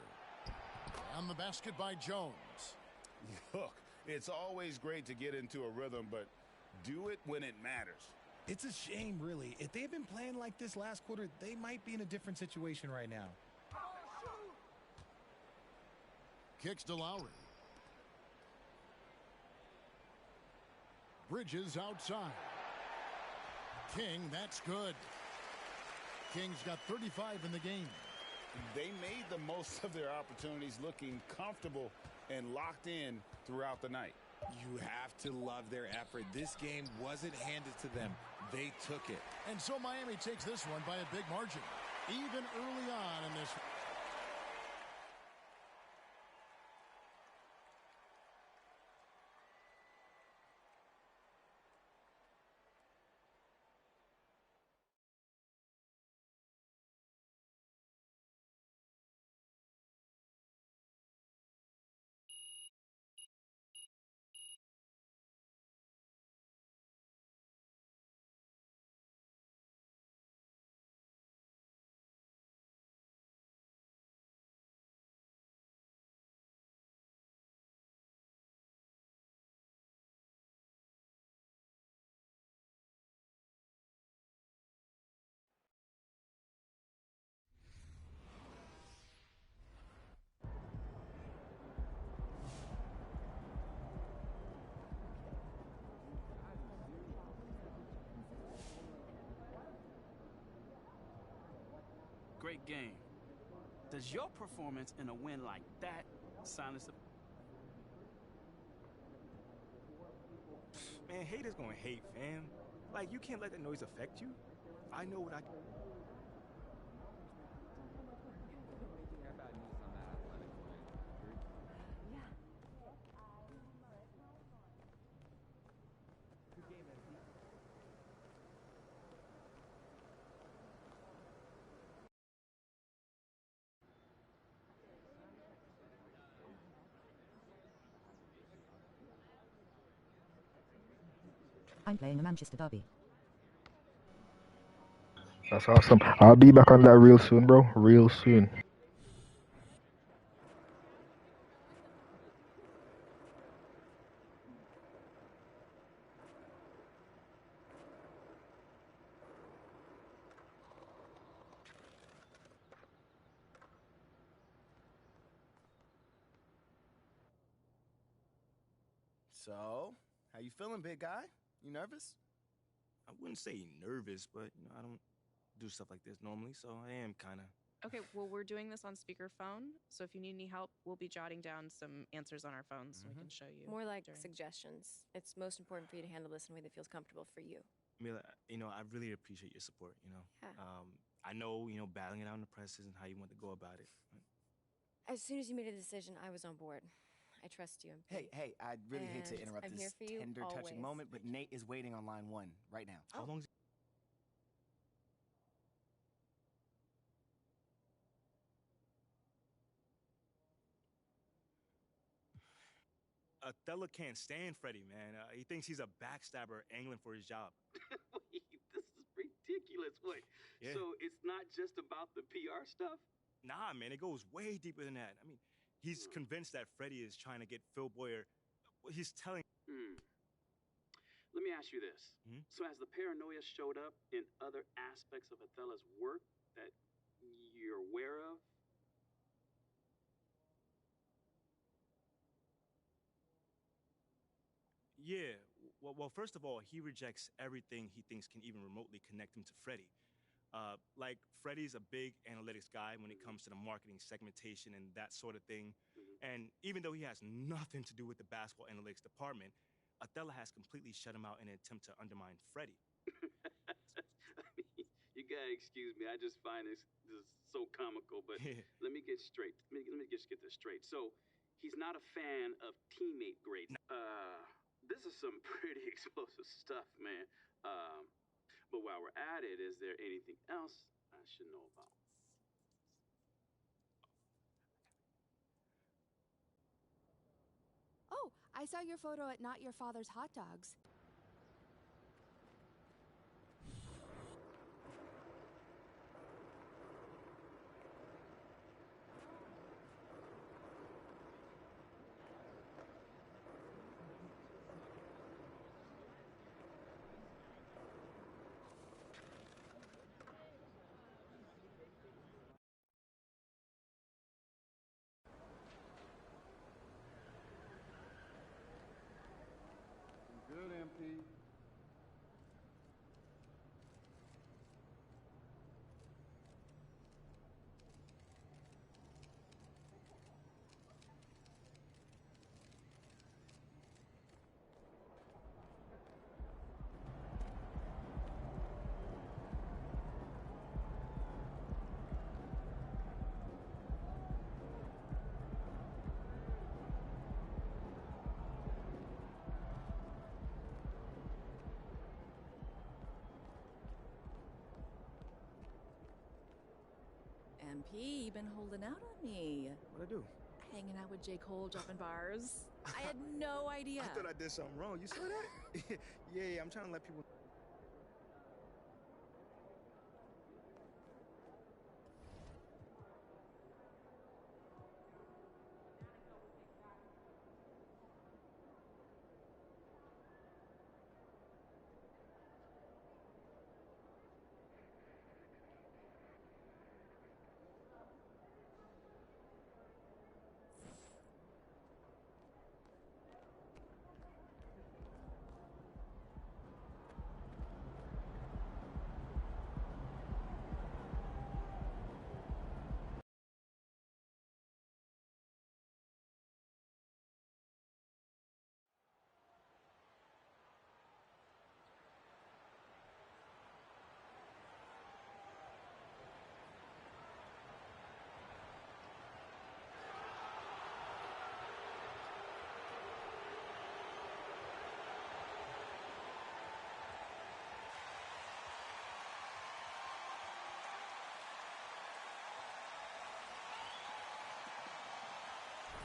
On the basket by Jones. Look, it's always great to get into a rhythm, but do it when it matters. It's a shame, really. If they had been playing like this last quarter, they might be in a different situation right now. Kicks to Lowry. Bridges outside. King, that's good. King's got 35 in the game. They made the most of their opportunities, looking comfortable and locked in throughout the night. You have to love their effort. This game wasn't handed to them. They took it. And so Miami takes this one by a big margin. even early on in this. Great game. Does your performance in a win like that silence the... Man, haters gonna hate, fam. Like, you can't let that noise affect you. I know what I... I'm playing a Manchester derby. That's awesome. I'll be back on that real soon, bro. Real soon. So, how you feeling, big guy? You nervous? I wouldn't say nervous, but, you know, I don't do stuff like this normally, so I am kind of... Okay, well, we're doing this on speakerphone, so if you need any help, we'll be jotting down some answers on our phones so we can show you. More like suggestions. It's most important for you to handle this in a way that feels comfortable for you. Mila, you know, I really appreciate your support, you know? Yeah. I know, you know, battling it out in the press isn't how you want to go about it. As soon as you made a decision, I was on board. I trust you. Hey, I'd really hate to And interrupt I'm here this for you tender, touching always. moment, but Nate is waiting on line 1 right now. How long's... Othello can't stand Freddie, man. He thinks he's a backstabber angling for his job. Wait, this is ridiculous. Wait, Yeah. so it's not just about the PR stuff? Nah, man, it goes way deeper than that. I mean, he's convinced that Freddie is trying to get Phil Boyer. He's telling... Let me ask you this. Hmm? So has the paranoia showed up in other aspects of Othello's work that you're aware of? Yeah, well, first of all, he rejects everything he thinks can even remotely connect him to Freddie. Like, Freddie's a big analytics guy when it comes to the marketing segmentation and that sort of thing. And even though he has nothing to do with the basketball analytics department, Othello has completely shut him out in an attempt to undermine Freddie. I mean, you gotta excuse me. I just find this so comical. But let me get straight. Let me just get this straight. So he's not a fan of teammate grades. This is some pretty explosive stuff, man. But while we're at it, is there anything else I should know about? Oh, I saw your photo at Not Your Father's Hot Dogs. Good, MP. MP, you've been holding out on me. What'd I do? Hanging out with J. Cole, dropping bars. I had no idea. I thought I did something wrong. You saw that? Yeah, I'm trying to let people.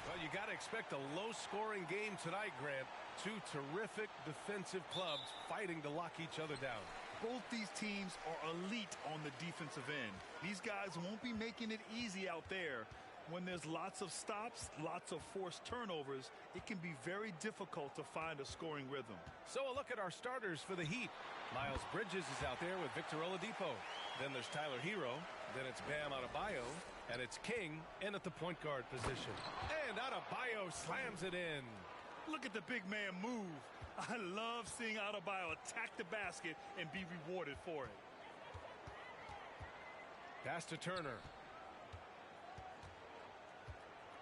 Well, you got to expect a low-scoring game tonight, Grant. Two terrific defensive clubs fighting to lock each other down. Both these teams are elite on the defensive end. These guys won't be making it easy out there. When there's lots of stops, lots of forced turnovers, it can be very difficult to find a scoring rhythm. So a look at our starters for the Heat. Miles Bridges is out there with Victor Oladipo. Then there's Tyler Hero. Then it's Bam Adebayo. And it's King in at the point guard position. And Adebayo slams it in. Look at the big man move. I love seeing Adebayo attack the basket and be rewarded for it. Pass to Turner.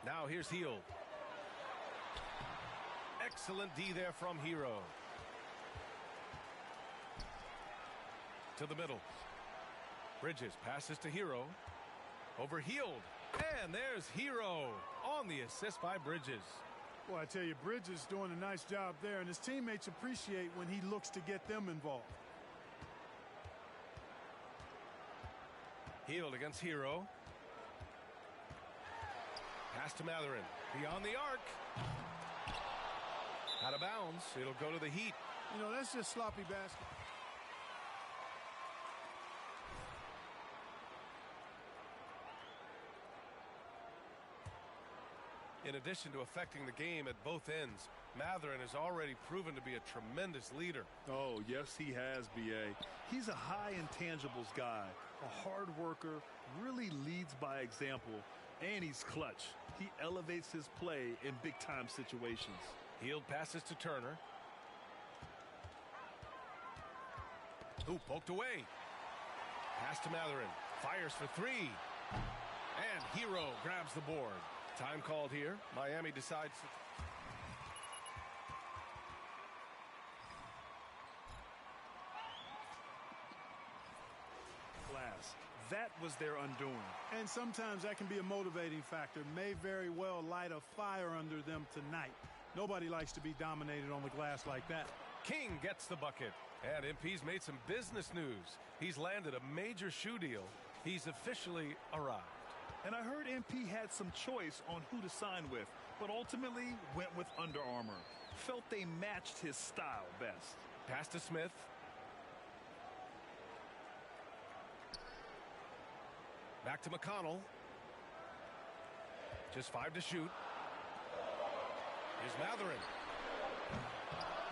Now here's Hield. Excellent D there from Hero. To the middle. Bridges passes to Hero. Over Hield. And there's Hero on the assist by Bridges. Well, I tell you, Bridges doing a nice job there, and his teammates appreciate when he looks to get them involved. Hield against Hero. Pass to Matherin. Beyond the arc. Out of bounds. It'll go to the Heat. You know, that's just sloppy basket. In addition to affecting the game at both ends, Matherin has already proven to be a tremendous leader. Oh, yes, he has, B.A. He's a high intangibles guy, a hard worker, really leads by example, and he's clutch. He elevates his play in big-time situations. Hield passes to Turner. Who poked away. Pass to Matherin. Fires for three. And Hero grabs the board. Time called here. Miami decides to... Glass. That was their undoing. And sometimes that can be a motivating factor. May very well light a fire under them tonight. Nobody likes to be dominated on the glass like that. King gets the bucket. And MP's made some business news. He's landed a major shoe deal. He's officially arrived. And I heard MP had some choice on who to sign with, but ultimately went with Under Armour. Felt they matched his style best. Pass to Smith. Back to McConnell. Just 5 to shoot. Here's Matherin.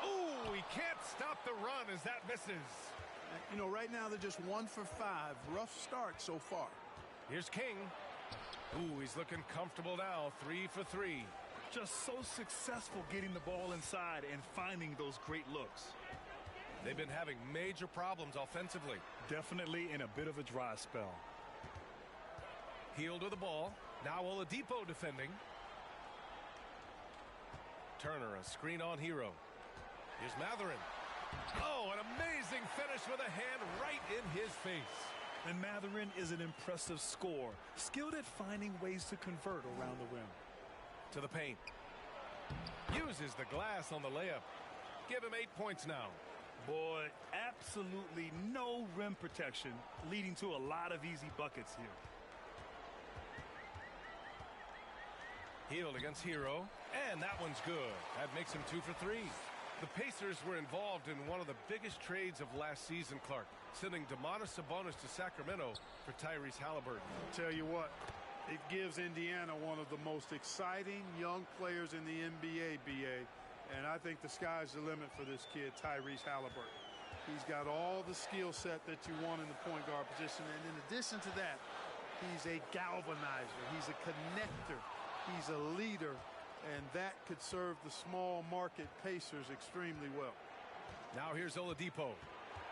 Ooh, he can't stop the run as that misses. You know, right now they're just 1 for 5. Rough start so far. Here's King. Ooh, he's looking comfortable now. 3 for 3. Just so successful getting the ball inside and finding those great looks. They've been having major problems offensively. Definitely in a bit of a dry spell. Hield with the ball. Now Oladipo defending. Turner, a screen on Hero. Here's Matherin. Oh, an amazing finish with a hand right in his face. And Matherin is an impressive scorer, skilled at finding ways to convert around the rim. To the paint. Uses the glass on the layup. Give him 8 points now. Boy, absolutely no rim protection, leading to a lot of easy buckets here. Hield against Hero, and that one's good. That makes him 2 for 3. The Pacers were involved in one of the biggest trades of last season, Clark, sending Domantas Sabonis to Sacramento for Tyrese Halliburton. Tell you what, it gives Indiana one of the most exciting young players in the NBA, BA. And I think the sky's the limit for this kid, Tyrese Halliburton. He's got all the skill set that you want in the point guard position. And in addition to that, he's a galvanizer. He's a connector. He's a leader. And that could serve the small market Pacers extremely well. Now here's Oladipo.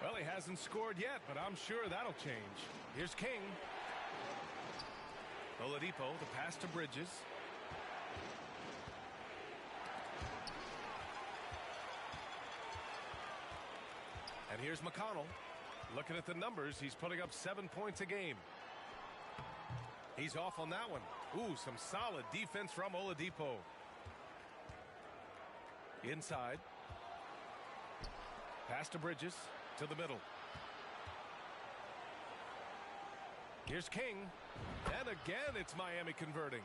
Well, he hasn't scored yet, but I'm sure that'll change. Here's King. Oladipo, the pass to Bridges. And here's McConnell. Looking at the numbers, he's putting up 7 points a game. He's off on that one. Ooh, some solid defense from Oladipo. Inside. Pass to Bridges, to the middle. Here's King. And again, it's Miami converting.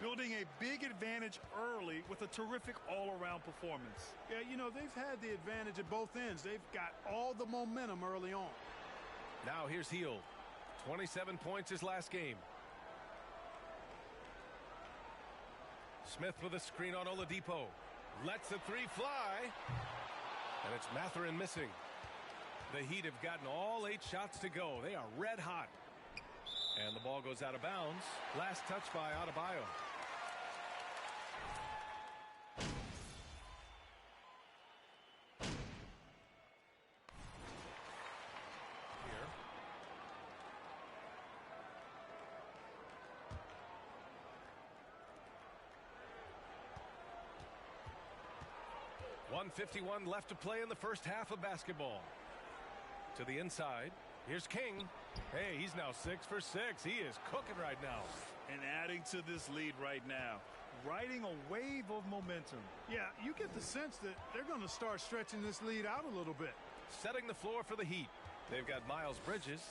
Building a big advantage early with a terrific all-around performance. Yeah, you know, they've had the advantage at both ends. They've got all the momentum early on. Now here's Hield. 27 points his last game. Smith with a screen on Oladipo. Lets the three fly. And it's Mathurin missing. The Heat have gotten all 8 shots to go. They are red hot. And the ball goes out of bounds. Last touch by Adebayo. Here. 1:51 left to play in the first half of basketball. To the inside. Here's King. Hey, he's now 6 for 6. He is cooking right now. And adding to this lead right now. Riding a wave of momentum. Yeah, you get the sense that they're going to start stretching this lead out a little bit. Setting the floor for the Heat. They've got Miles Bridges.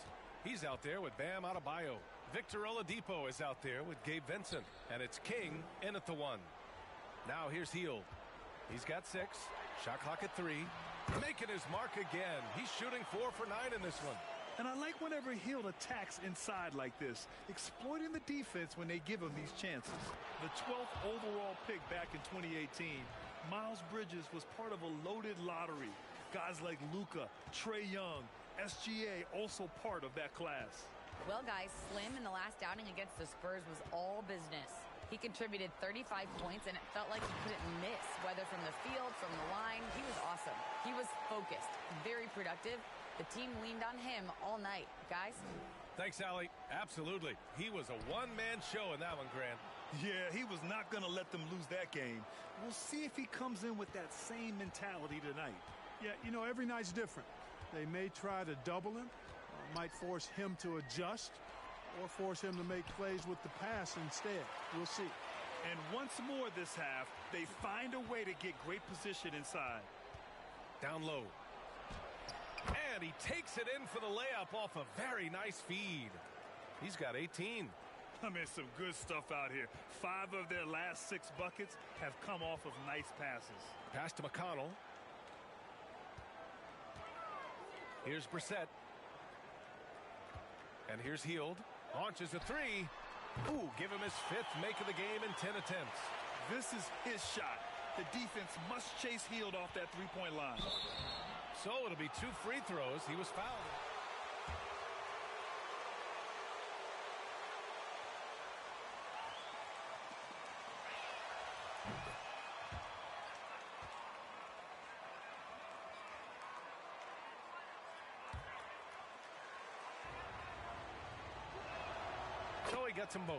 He's out there with Bam Adebayo. Victor Oladipo is out there with Gabe Vincent. And it's King in at the 1. Now here's Hield. He's got 6. Shot clock at 3. Making his mark again. He's shooting 4 for 9 in this one. And I like whenever Hield attacks inside like this, exploiting the defense when they give him these chances. The 12th overall pick back in 2018, Miles Bridges was part of a loaded lottery. Guys like Luka, Trae Young, SGA also part of that class. Well, guys, Slim in the last outing against the Spurs was all business. He contributed 35 points, and it felt like he couldn't miss, whether from the field, from the line. He was awesome. He was focused, very productive. The team leaned on him all night. Guys? Thanks, Allie. Absolutely. He was a one-man show in that one, Grant. Yeah, he was not going to let them lose that game. We'll see if he comes in with that same mentality tonight. Yeah, you know, every night's different. They may try to double him, might force him to adjust, or force him to make plays with the pass instead. We'll see. And once more this half, they find a way to get great position inside. Down low. And he takes it in for the layup off a very nice feed. He's got 18. I mean, some good stuff out here. 5 of their last 6 buckets have come off of nice passes. Pass to McConnell. Here's Brissett. And here's Hield. Launches a 3. Ooh, give him his 5th make of the game in 10 attempts. This is his shot. The defense must chase Hield off that three-point line. So it'll be 2 free throws. He was fouled. So he gets them both.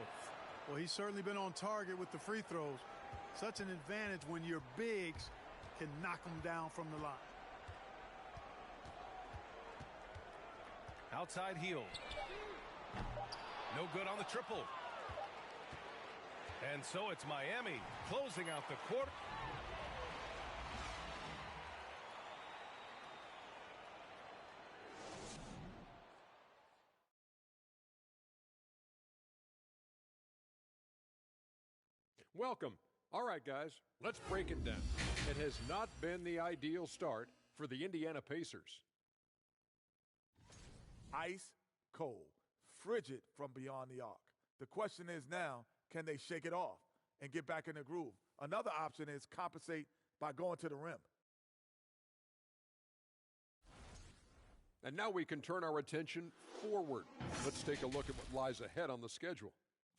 Well, he's certainly been on target with the free throws. Such an advantage when your bigs can knock them down from the line. Outside Hield. No good on the triple. And so it's Miami closing out the quarter. Welcome. All right, guys, let's break it down. It has not been the ideal start for the Indiana Pacers. Ice cold, frigid from beyond the arc. The question is now, can they shake it off and get back in the groove? Another option is compensate by going to the rim. And now we can turn our attention forward. Let's take a look at what lies ahead on the schedule.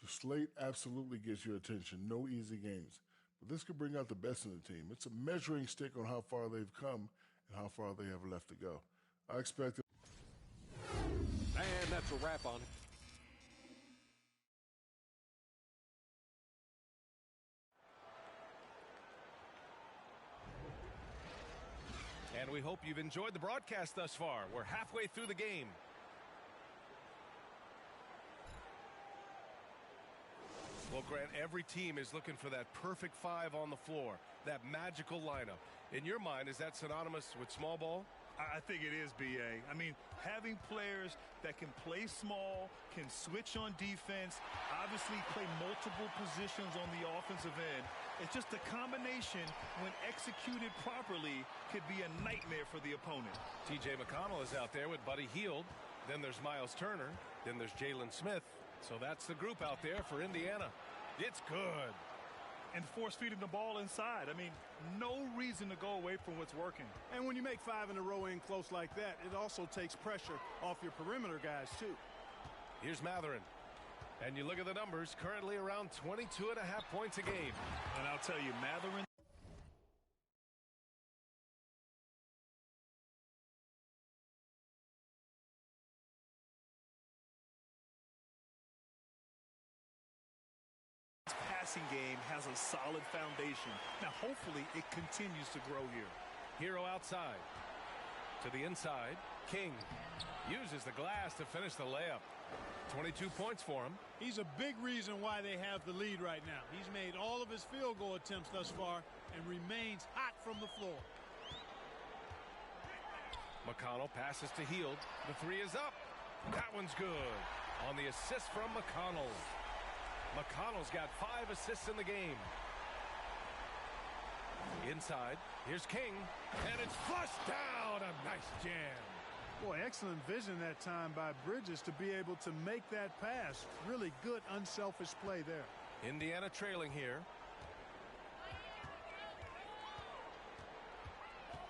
The slate absolutely gets your attention. No easy games. But this could bring out the best in the team. It's a measuring stick on how far they've come and how far they have left to go. I expect it. And that's a wrap on it. And we hope you've enjoyed the broadcast thus far. We're halfway through the game. Well, Grant, every team is looking for that perfect five on the floor, that magical lineup. In your mind, is that synonymous with small ball? I think it is, B.A. I mean, having players that can play small, can switch on defense, obviously play multiple positions on the offensive end. It's just a combination, when executed properly, could be a nightmare for the opponent. T.J. McConnell is out there with Buddy Hield. Then there's Miles Turner. Then there's Jalen Smith. So that's the group out there for Indiana. It's good. And force-feeding the ball inside. I mean, no reason to go away from what's working. And when you make 5 in a row in close like that, it also takes pressure off your perimeter guys, too. Here's Matherin. And you look at the numbers, currently around 22.5 points a game. And I'll tell you, Matherin. Passing game has a solid foundation. Now, hopefully, it continues to grow here. Hero outside. To the inside. King uses the glass to finish the layup. 22 points for him. He's a big reason why they have the lead right now. He's made all of his field goal attempts thus far and remains hot from the floor. McConnell passes to Hield. The three is up. That one's good. On the assist from McConnell. McConnell's got 5 assists in the game. Inside, here's King, and it's flushed down. A nice jam. Boy, excellent vision that time by Bridges to be able to make that pass. Really good, unselfish play there. Indiana trailing here.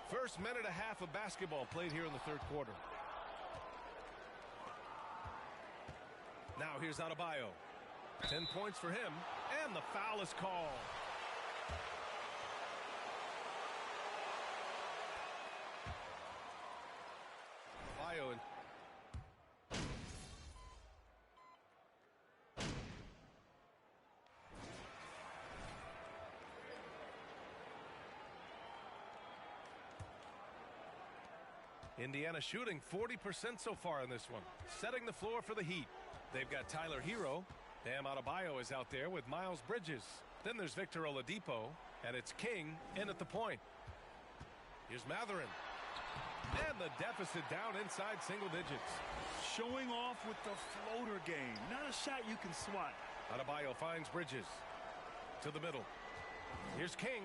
First minute and a half of basketball played here in the third quarter. Now here's Adebayo. 10 points for him, and the foul is called. Adebayo. Indiana shooting 40% so far in this one, setting the floor for the Heat. They've got Tyler Hero. Bam Adebayo is out there with Miles Bridges. Then there's Victor Oladipo, and it's King in at the point. Here's Matherin. And the deficit down inside single digits. Showing off with the floater game. Not a shot you can swat. Adebayo finds Bridges. To the middle. Here's King.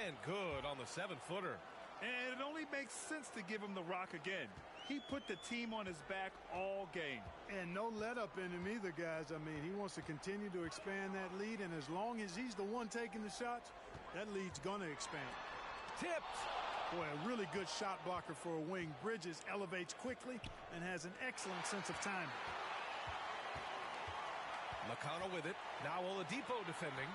And good on the 7-footer. And it only makes sense to give him the rock again. He put the team on his back all game. And no let up in him either, guys. I mean, he wants to continue to expand that lead, and as long as he's the one taking the shots, that lead's going to expand. Tipped. Boy, a really good shot blocker for a wing. Bridges elevates quickly and has an excellent sense of timing. McConnell with it. Now Oladipo defending.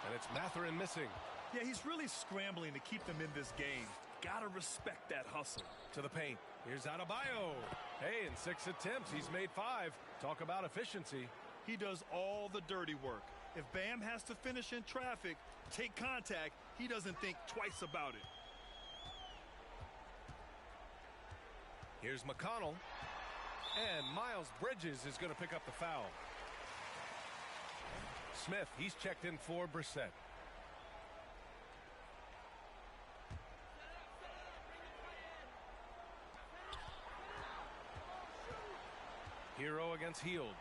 And it's Matherin missing. Yeah, he's really scrambling to keep them in this game. Gotta respect that hustle. To the paint. Here's Adebayo. Hey, in 6 attempts, he's made 5. Talk about efficiency. He does all the dirty work. If Bam has to finish in traffic, take contact, he doesn't think twice about it. Here's McConnell. And Miles Bridges is going to pick up the foul. Smith, he's checked in for Brissett. Hero against Hield.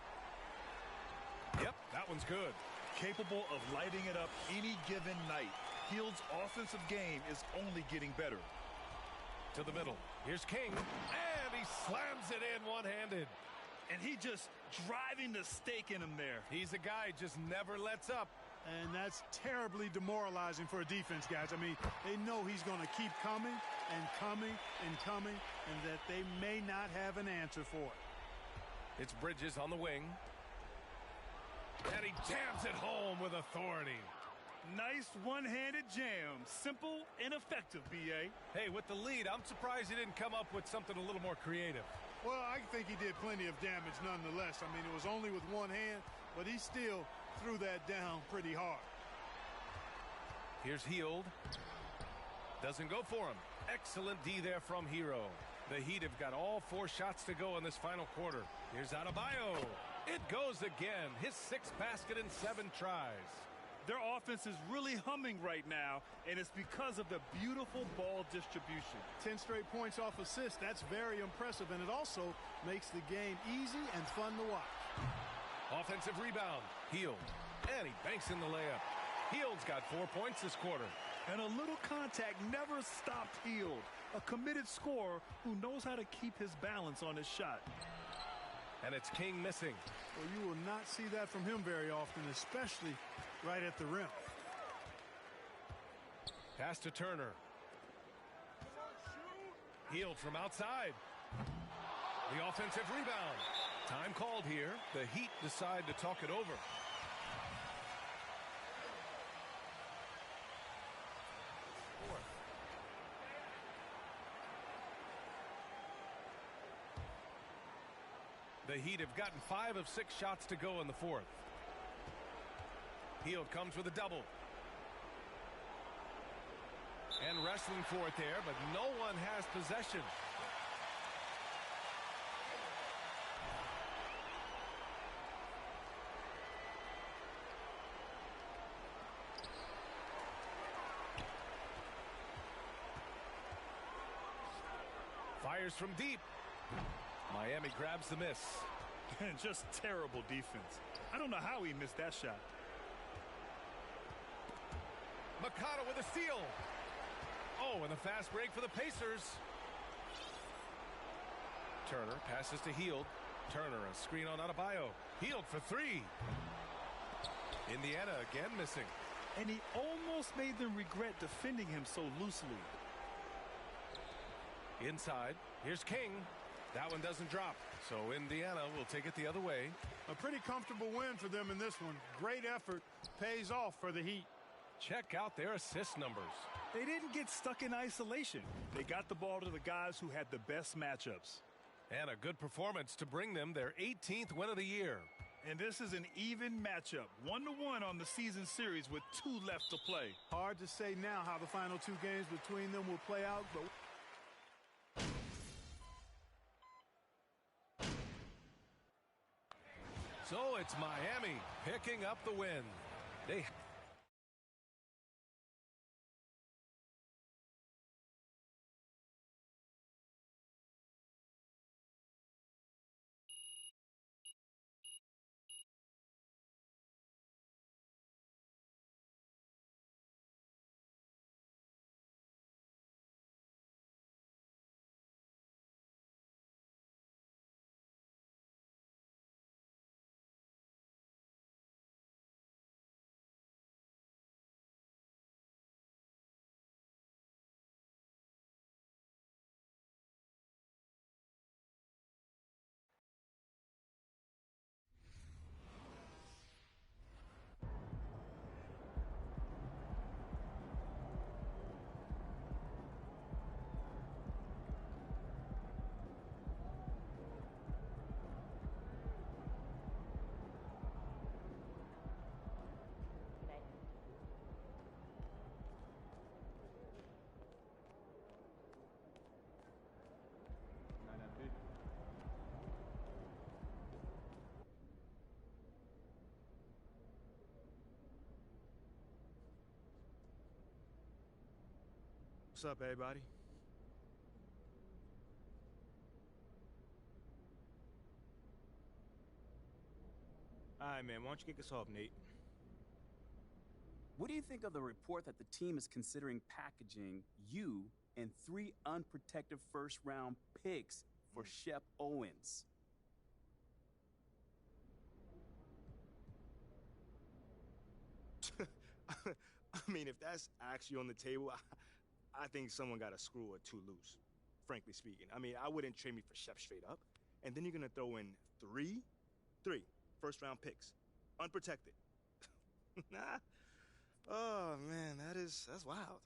Yep, that one's good. capable of lighting it up any given night. Hield's offensive game is only getting better. To the middle. Here's King, and he slams it in one-handed. And he just driving the stake in him there. He's a guy just never lets up. And that's terribly demoralizing for a defense, guys. I mean, they know he's going to keep coming and coming and coming, and that they may not have an answer for it. It's Bridges on the wing. And he jams it home with authority. Nice one-handed jam. Simple and effective, B.A. Hey, with the lead, I'm surprised he didn't come up with something a little more creative. Well, I think he did plenty of damage nonetheless. I mean, it was only with one hand, but he still threw that down pretty hard. Here's Hield. Doesn't go for him. Excellent D there from Hero. The Heat have got all 4 shots to go in this final quarter. Here's Adebayo. It goes again. His 6th basket in 7 tries. Their offense is really humming right now, and it's because of the beautiful ball distribution. 10 straight points off assists. That's very impressive, and it also makes the game easy and fun to watch. Offensive rebound. Hield. And he banks in the layup. Hield's got 4 points this quarter. And a little contact never stopped Hield. A committed scorer who knows how to keep his balance on his shot. And it's King missing. Well, you will not see that from him very often, especially right at the rim. Pass to Turner. Hield from outside. The offensive rebound. Time called here. The Heat decide to talk it over. The Heat have gotten 5 of 6 shots to go in the 4th. Hield comes with a double. And wrestling for it there, but no one has possession. Fires from deep. Miami grabs the miss. Just terrible defense. I don't know how he missed that shot. Mikata with a steal. Oh, and a fast break for the Pacers. Turner passes to Hield. Turner, a screen on Adebayo. Hield for 3. Indiana again missing. And he almost made them regret defending him so loosely. Inside, here's King. That one doesn't drop, so Indiana will take it the other way. A pretty comfortable win for them in this one. Great effort pays off for the Heat. Check out their assist numbers. They didn't get stuck in isolation. They got the ball to the guys who had the best matchups. And a good performance to bring them their 18th win of the year. And this is an even matchup, 1-1 on the season series with 2 left to play. Hard to say now how the final 2 games between them will play out, but so it's Miami picking up the win. They What's up, everybody? All right, man. Why don't you kick us off, Nate? What do you think of the report that the team is considering packaging you and 3 unprotected first-round picks for Shep Owens? I mean, if that's actually on the table, I think someone got a screw or two loose, frankly speaking. I mean, I wouldn't trade me for Shep straight up. And then you're going to throw in three first-round picks, unprotected. Nah. Oh, man, that's wild.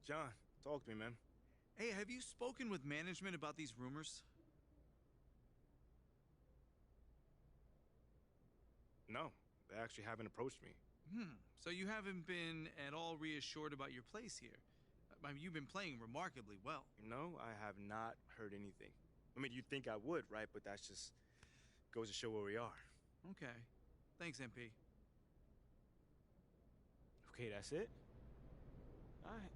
John, talk to me, man. Hey, have you spoken with management about these rumors? No, they actually haven't approached me. So you haven't been at all reassured about your place here? I mean, you've been playing remarkably well. No, I have not heard anything. I mean, you'd think I would, right? But that's just goes to show where we are. Okay. Thanks, MP. Okay, that's it? All right.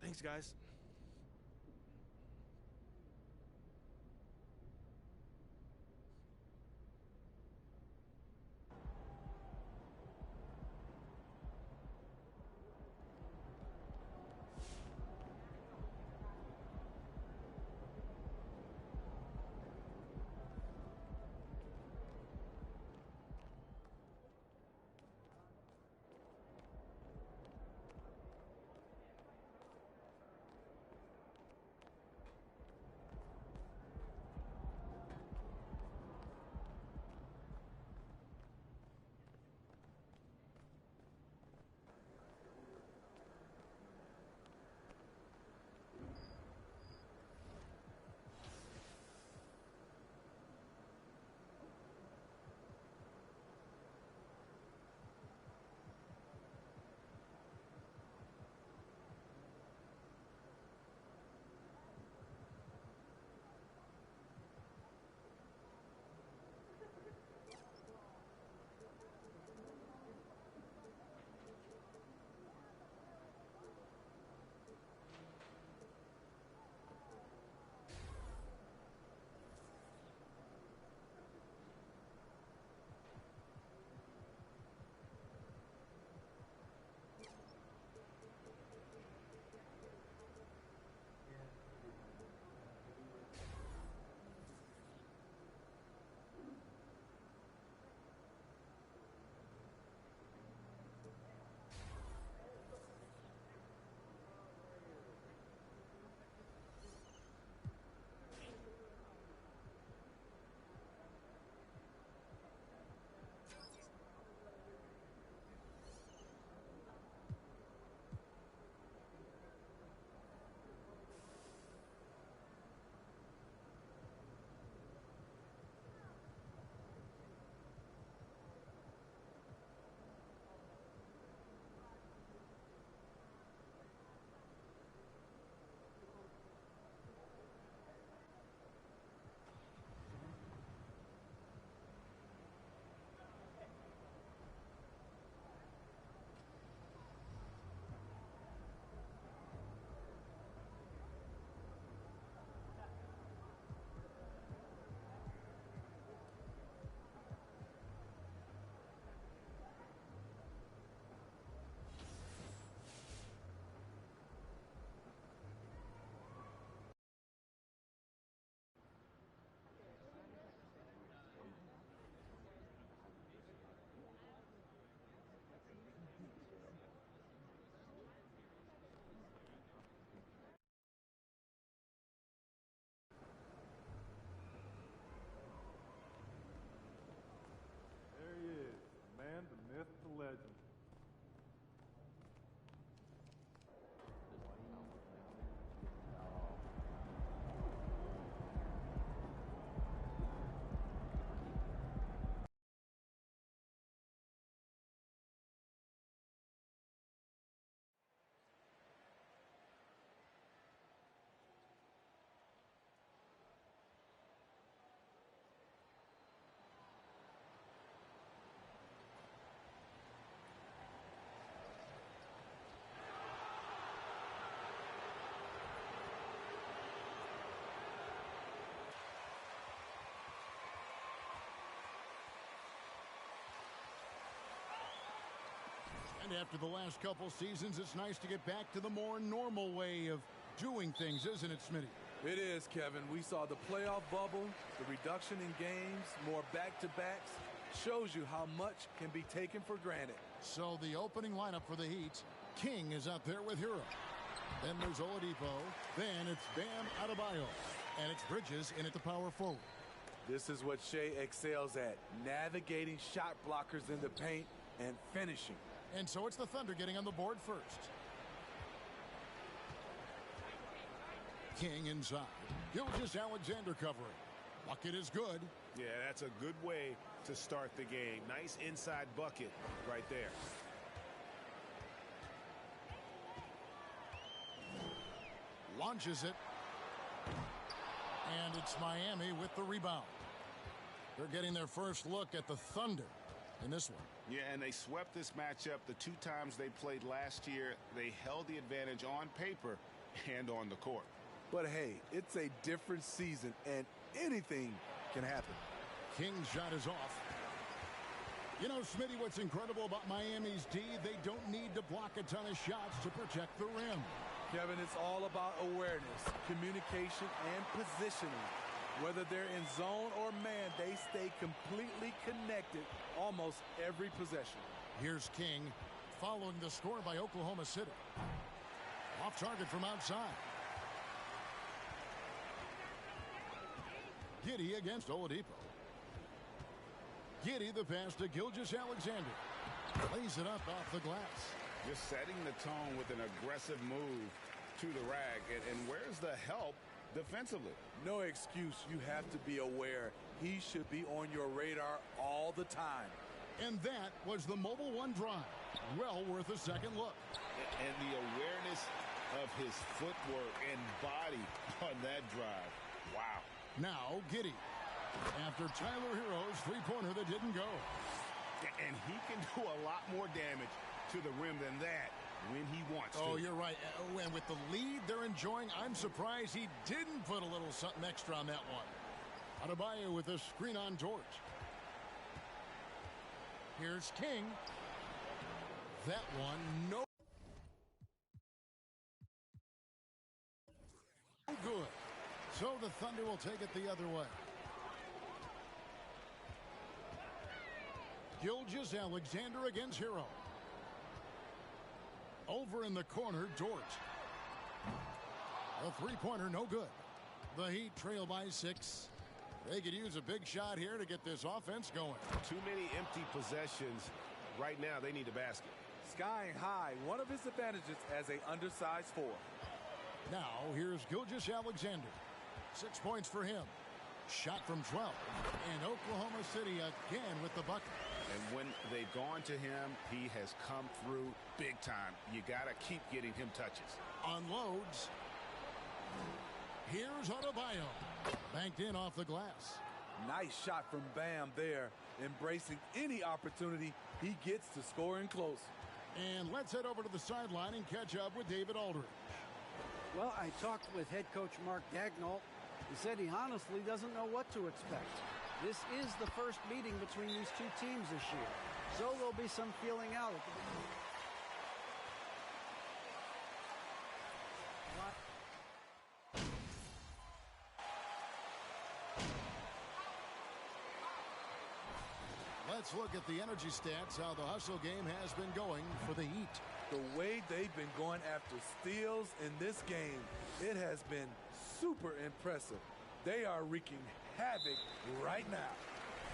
Thanks, guys. There he is, the man, the myth, the legend. And after the last couple seasons, it's nice to get back to the more normal way of doing things, isn't it, Smitty? It is, Kevin. We saw the playoff bubble, the reduction in games, more back-to-backs. Shows you how much can be taken for granted. So the opening lineup for the Heat, King is out there with Hero. Then there's Oladipo. Then it's Bam Adebayo. And it's Bridges in at the power forward. This is what Shea excels at, navigating shot blockers in the paint and finishing. And so it's the Thunder getting on the board first. King inside. Gilgeous-Alexander covering. Bucket is good. Yeah, that's a good way to start the game. Nice inside bucket right there. Launches it. And it's Miami with the rebound. They're getting their first look at the Thunder in this one. Yeah, and they swept this matchup the 2 times they played last year. They held the advantage on paper and on the court. But hey, it's a different season, and anything can happen. King's shot is off. You know, Smitty, what's incredible about Miami's D, they don't need to block a ton of shots to protect the rim. Kevin, it's all about awareness, communication, and positioning. Whether they're in zone or man, they stay completely connected almost every possession. Here's King, following the score by Oklahoma City. Off target from outside. Giddey against Oladipo. Giddey the pass to Gilgeous-Alexander. Lays it up off the glass. Just setting the tone with an aggressive move to the rack. And where's the help defensively? No excuse. You have to be aware. He should be on your radar all the time. And that was the Mobile One drive. Well worth a second look. And the awareness of his footwork and body on that drive. Wow. Now Giddey. After Tyler Hero's three-pointer that didn't go. And he can do a lot more damage to the rim than that when he wants to. Oh, you're right. And with the lead they're enjoying, I'm surprised he didn't put a little something extra on that one. Adebayo with a screen on George. Here's King. That one, no good. So the Thunder will take it the other way. Gilgeous-Alexander against Hero. Over in the corner, George. A three-pointer, no good. The Heat trail by 6. They could use a big shot here to get this offense going. Too many empty possessions. Right now, they need a basket. Skying high, one of his advantages as an undersized 4. Now, here's Gilgeous-Alexander. 6 points for him. Shot from 12. And Oklahoma City again with the bucket. And when they've gone to him, he has come through big time. You got to keep getting him touches. Unloads. Here's Adebayo. Banked in off the glass. Nice shot from Bam there. Embracing any opportunity he gets to score in close. And let's head over to the sideline and catch up with David Aldridge. Well, I talked with head coach Mark Dagnall. He said he honestly doesn't know what to expect. This is the first meeting between these two teams this year, so there'll be some feeling out at the beginning. Let's look at the energy stats, how the hustle game has been going for the Heat. The way they've been going after steals in this game, it has been super impressive. They are wreaking havoc right now.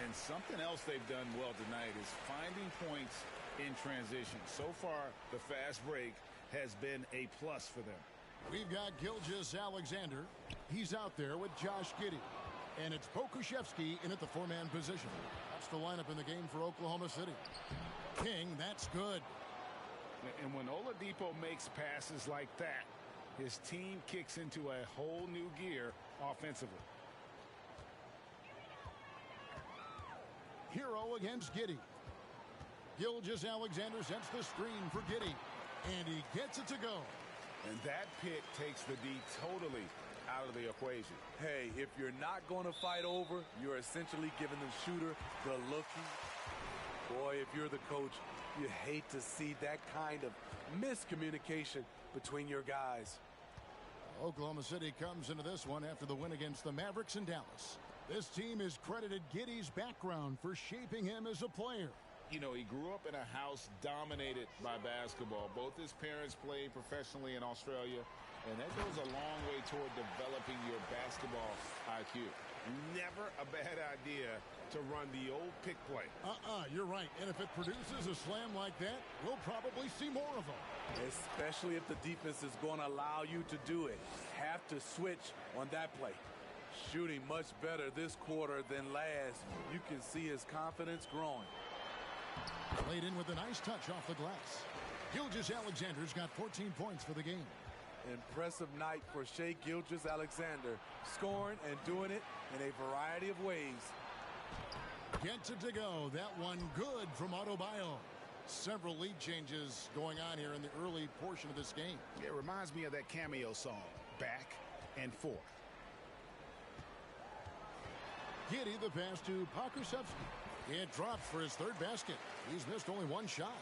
And something else they've done well tonight is finding points in transition. So far, the fast break has been a plus for them. We've got Gilgeous-Alexander. He's out there with Josh Giddey. And it's Pokusevski in at the 4-man position. That's the lineup in the game for Oklahoma City. King, that's good. And when Oladipo makes passes like that, his team kicks into a whole new gear offensively. Hero against Giddey. Gilgeous-Alexander sets the screen for Giddey. And he gets it to go. And that pick takes the D totally out of the equation. Hey, if you're not going to fight over, you're essentially giving the shooter the looky. Boy, if you're the coach, you hate to see that kind of miscommunication between your guys. Oklahoma City comes into this one after the win against the Mavericks in Dallas. This team has credited Giddey's background for shaping him as a player. You know, he grew up in a house dominated by basketball. Both his parents played professionally in Australia, and that goes a long way toward developing your basketball IQ. Never a bad idea to run the old pick play. You're right. And if it produces a slam like that, we'll probably see more of them. Especially if the defense is going to allow you to do it. Have to switch on that play. Shooting much better this quarter than last. You can see his confidence growing. Laid in with a nice touch off the glass. Gilgeous-Alexander's got 14 points for the game. Impressive night for Shai Gilgeous-Alexander, scoring and doing it in a variety of ways. Gets it to go. That one good from Adebayo. Several lead changes going on here in the early portion of this game. It reminds me of that cameo song, Back and Forth. Giddey, the pass to Pokusevski. It drops for his third basket. He's missed only one shot.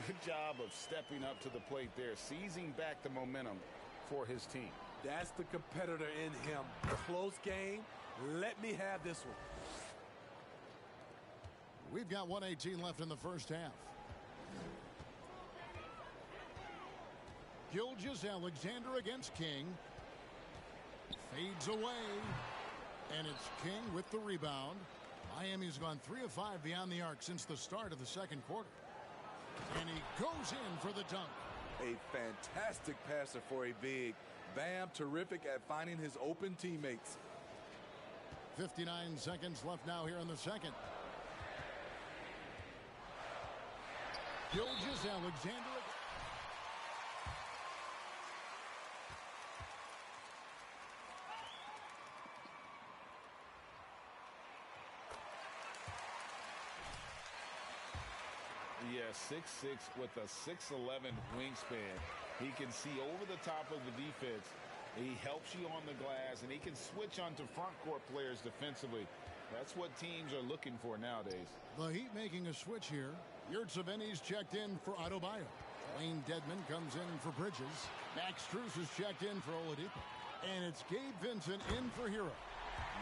Good job of stepping up to the plate there, seizing back the momentum for his team. That's the competitor in him. Close game. Let me have this one. We've got 1:18 left in the first half. Gilgeous-Alexander against King. Fades away. And it's King with the rebound. Miami's gone 3 of 5 beyond the arc since the start of the second quarter. And he goes in for the dunk. A fantastic passer for a big. Bam, terrific at finding his open teammates. 59 seconds left now here in the second. Gilgeous-Alexander. Yeah, 6'6" with a 6'11" wingspan. He can see over the top of the defense. He helps you on the glass, and he can switch onto front court players defensively. That's what teams are looking for nowadays. The Heat making a switch here. Yurtseven's checked in for Adebayo. Wayne Dedmon comes in for Bridges. Max Strus is checked in for Oladipo. And it's Gabe Vincent in for Hero.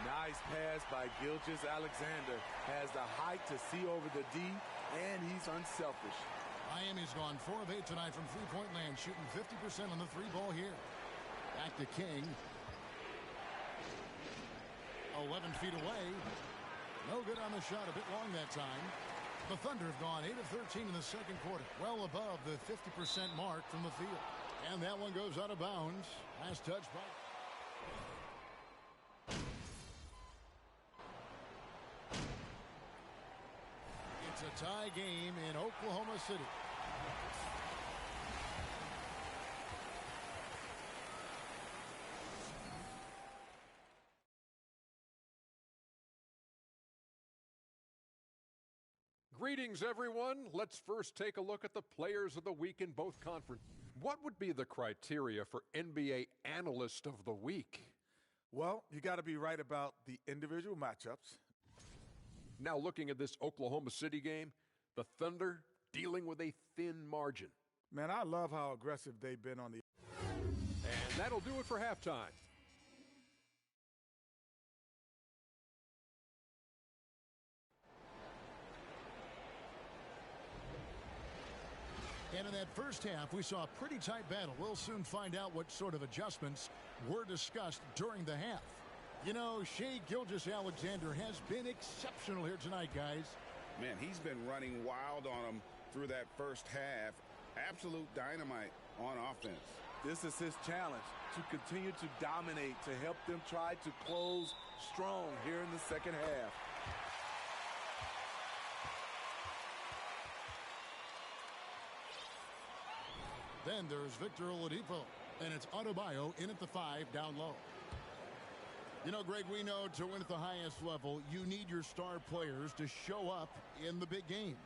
Nice pass by Gilgeous-Alexander. Has the height to see over the D, and he's unselfish. Miami's gone 4 of 8 tonight from three-point land, shooting 50% on the three ball here. Back to King. 11 feet away. No good on the shot, a bit long that time. The Thunder have gone 8 of 13 in the second quarter, well above the 50% mark from the field. And that one goes out of bounds. Last touch by... It's a tie game in Oklahoma City. Greetings, everyone. Let's first take a look at the players of the week in both conferences. What would be the criteria for NBA Analyst of the Week? Well, you got to be right about the individual matchups. Now, looking at this Oklahoma City game, the Thunder dealing with a thin margin. Man, I love how aggressive they've been on the... And that'll do it for halftime. And in that first half, we saw a pretty tight battle. We'll soon find out what sort of adjustments were discussed during the half. You know, Shai Gilgeous-Alexander has been exceptional here tonight, guys. Man, he's been running wild on them through that first half. Absolute dynamite on offense. This is his challenge, to continue to dominate, to help them try to close strong here in the second half. Then there's Victor Oladipo, and it's Adebayo in at the 5 down low. You know, Greg, we know to win at the highest level, you need your star players to show up in the big games.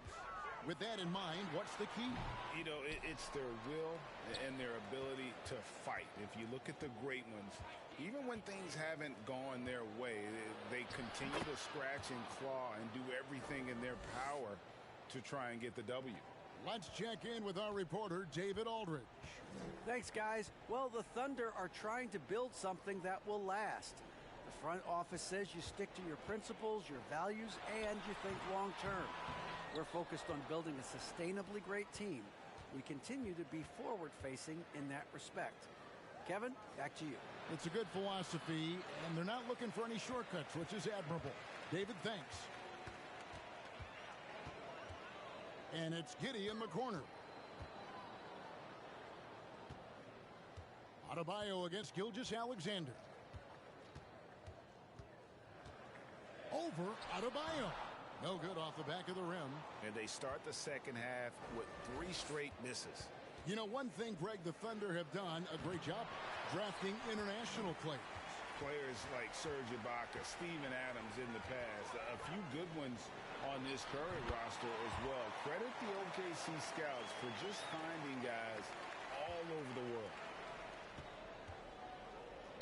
With that in mind, what's the key? You know, it's their will and their ability to fight. If you look at the great ones, even when things haven't gone their way, they continue to scratch and claw and do everything in their power to try and get the W. Let's check in with our reporter, David Aldridge. Thanks, guys. Well, the Thunder are trying to build something that will last. The front office says you stick to your principles, your values, and you think long term. We're focused on building a sustainably great team. We continue to be forward-facing in that respect. Kevin, back to you. It's a good philosophy, and they're not looking for any shortcuts, which is admirable. David, thanks. And it's Giddey in the corner. Adebayo against Gilgeous-Alexander. Over Adebayo. No good off the back of the rim. And they start the second half with 3 straight misses. You know, one thing, Greg, the Thunder have done a great job drafting international players. Players like Serge Ibaka, Steven Adams in the past, a few good ones on this current roster as well. Credit the OKC scouts for just finding guys all over the world.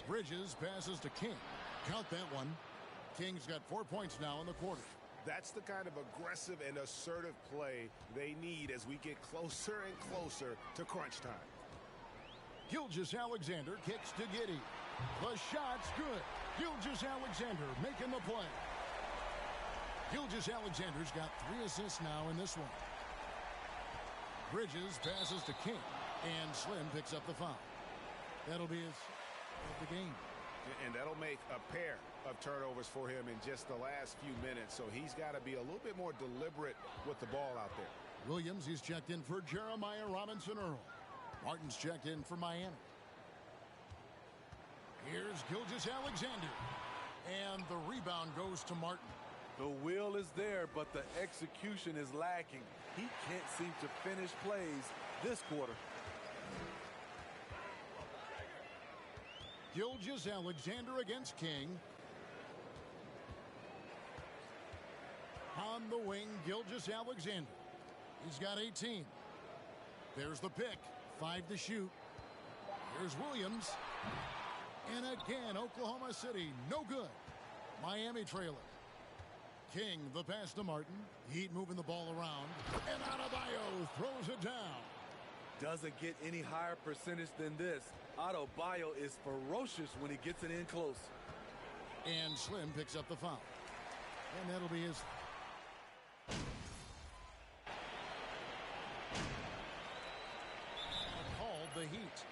Bridges passes to King. Count that one. King's got 4 points now in the quarter. That's the kind of aggressive and assertive play they need as we get closer and closer to crunch time. Gilgeous-Alexander kicks to Giddey. The shot's good. Gilgeous-Alexander making the play. Gilgeous-Alexander's got 3 assists now in this one. Bridges passes to King, and Slim picks up the foul. That'll be his of the game. And that'll make a pair of turnovers for him in just the last few minutes. So he's got to be a little bit more deliberate with the ball out there. Williams, he's checked in for Jeremiah Robinson-Earl. Martin's checked in for Miami. Here's Gilgeous-Alexander. And the rebound goes to Martin. The will is there, but the execution is lacking. He can't seem to finish plays this quarter. Gilgeous-Alexander against King. On the wing, Gilgeous-Alexander. He's got 18. There's the pick. 5 to shoot. Here's Williams. And again, Oklahoma City, no good. Miami trailing. King, the pass to Martin. Heat moving the ball around. And Adebayo throws it down. Doesn't get any higher percentage than this. Adebayo is ferocious when he gets it in close. And Slim picks up the foul. And that'll be his. Called the Heat.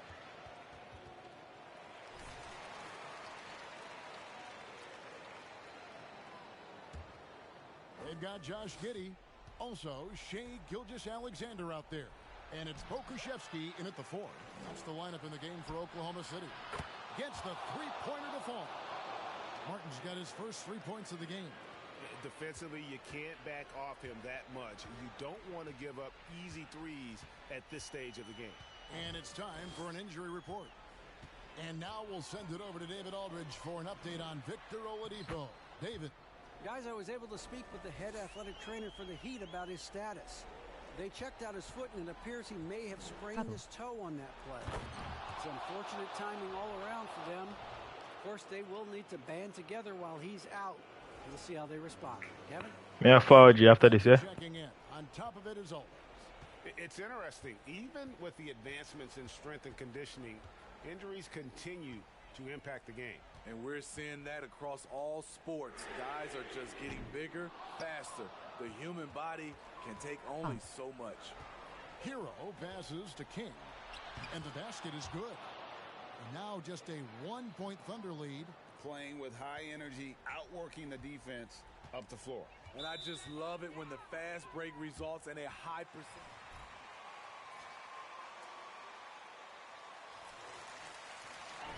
They've got Josh Giddey. Also, Shai Gilgeous-Alexander out there. And it's Pokusevski in at the 4. That's the lineup in the game for Oklahoma City. Gets the three-pointer to fall. Martin's got his first 3 points of the game. Defensively, you can't back off him that much. You don't want to give up easy threes at this stage of the game. And it's time for an injury report. And now we'll send it over to David Aldridge for an update on Victor Oladipo. David. Guys, I was able to speak with the head athletic trainer for the Heat about his status. They checked out his foot, and it appears he may have sprained his toe on that play. It's unfortunate timing all around for them. Of course, they will need to band together while he's out. We'll see how they respond. Kevin? May I follow you after this, yeah? Checking in. On top of it as always. It's interesting. Even with the advancements in strength and conditioning, injuries continue to impact the game. And we're seeing that across all sports. Guys are just getting bigger, faster. The human body can take only so much. Hero passes to King. And the basket is good. And now just a 1-point Thunder lead. Playing with high energy, outworking the defense up the floor. And I just love it when the fast break results in a high percent.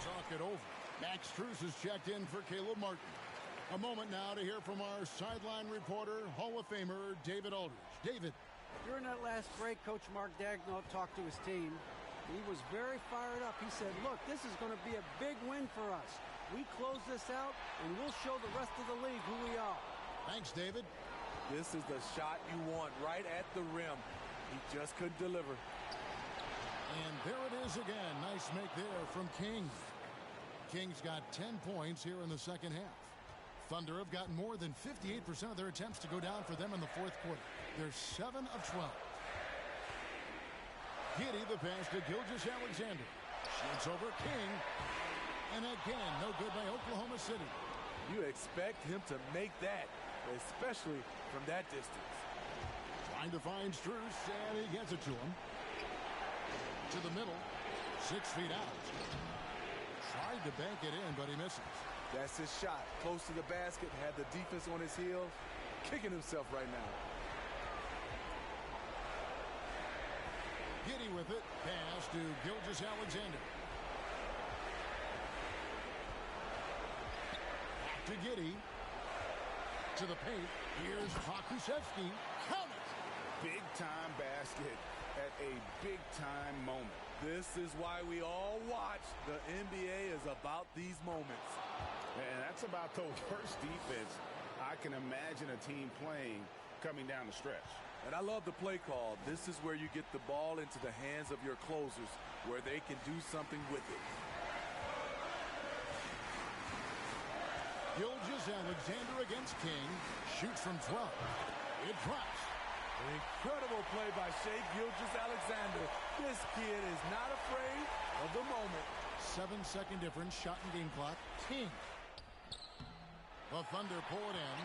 Talk it over. Max Strus is checked in for Caleb Martin. A moment now to hear from our sideline reporter, Hall of Famer David Aldridge. David. During that last break, Coach Mark Daigneault talked to his team. He was very fired up. He said, look, this is going to be a big win for us. We close this out, and we'll show the rest of the league who we are. Thanks, David. This is the shot you want right at the rim. He just couldn't deliver. And there it is again. Nice make there from King. King's got 10 points here in the second half. Thunder have gotten more than 58% of their attempts to go down for them in the fourth quarter. They're 7 of 12. Giddey the pass to Gilgeous-Alexander. Shoots over King. And again, no good by Oklahoma City. You expect him to make that, especially from that distance. Trying to find Strus, and he gets it to him. To the middle, 6 feet out. Tried to bank it in, but he misses. That's his shot. Close to the basket, had the defense on his heels, kicking himself right now. Giddey with it. Pass to Gilgeous-Alexander. Back to Giddey. To the paint. Here's Pokusevski. Count it! Big-time basket at a big-time moment. This is why we all watch. The NBA is about these moments. And that's about the worst defense I can imagine a team playing coming down the stretch. And I love the play call. This is where you get the ball into the hands of your closers, where they can do something with it. Gilgeous-Alexander against King. Shoots from 12. It drops. An incredible play by Shai Gilgeous-Alexander. This kid is not afraid of the moment. 7-second difference, shot and game clock. King. The Thunder pull it in.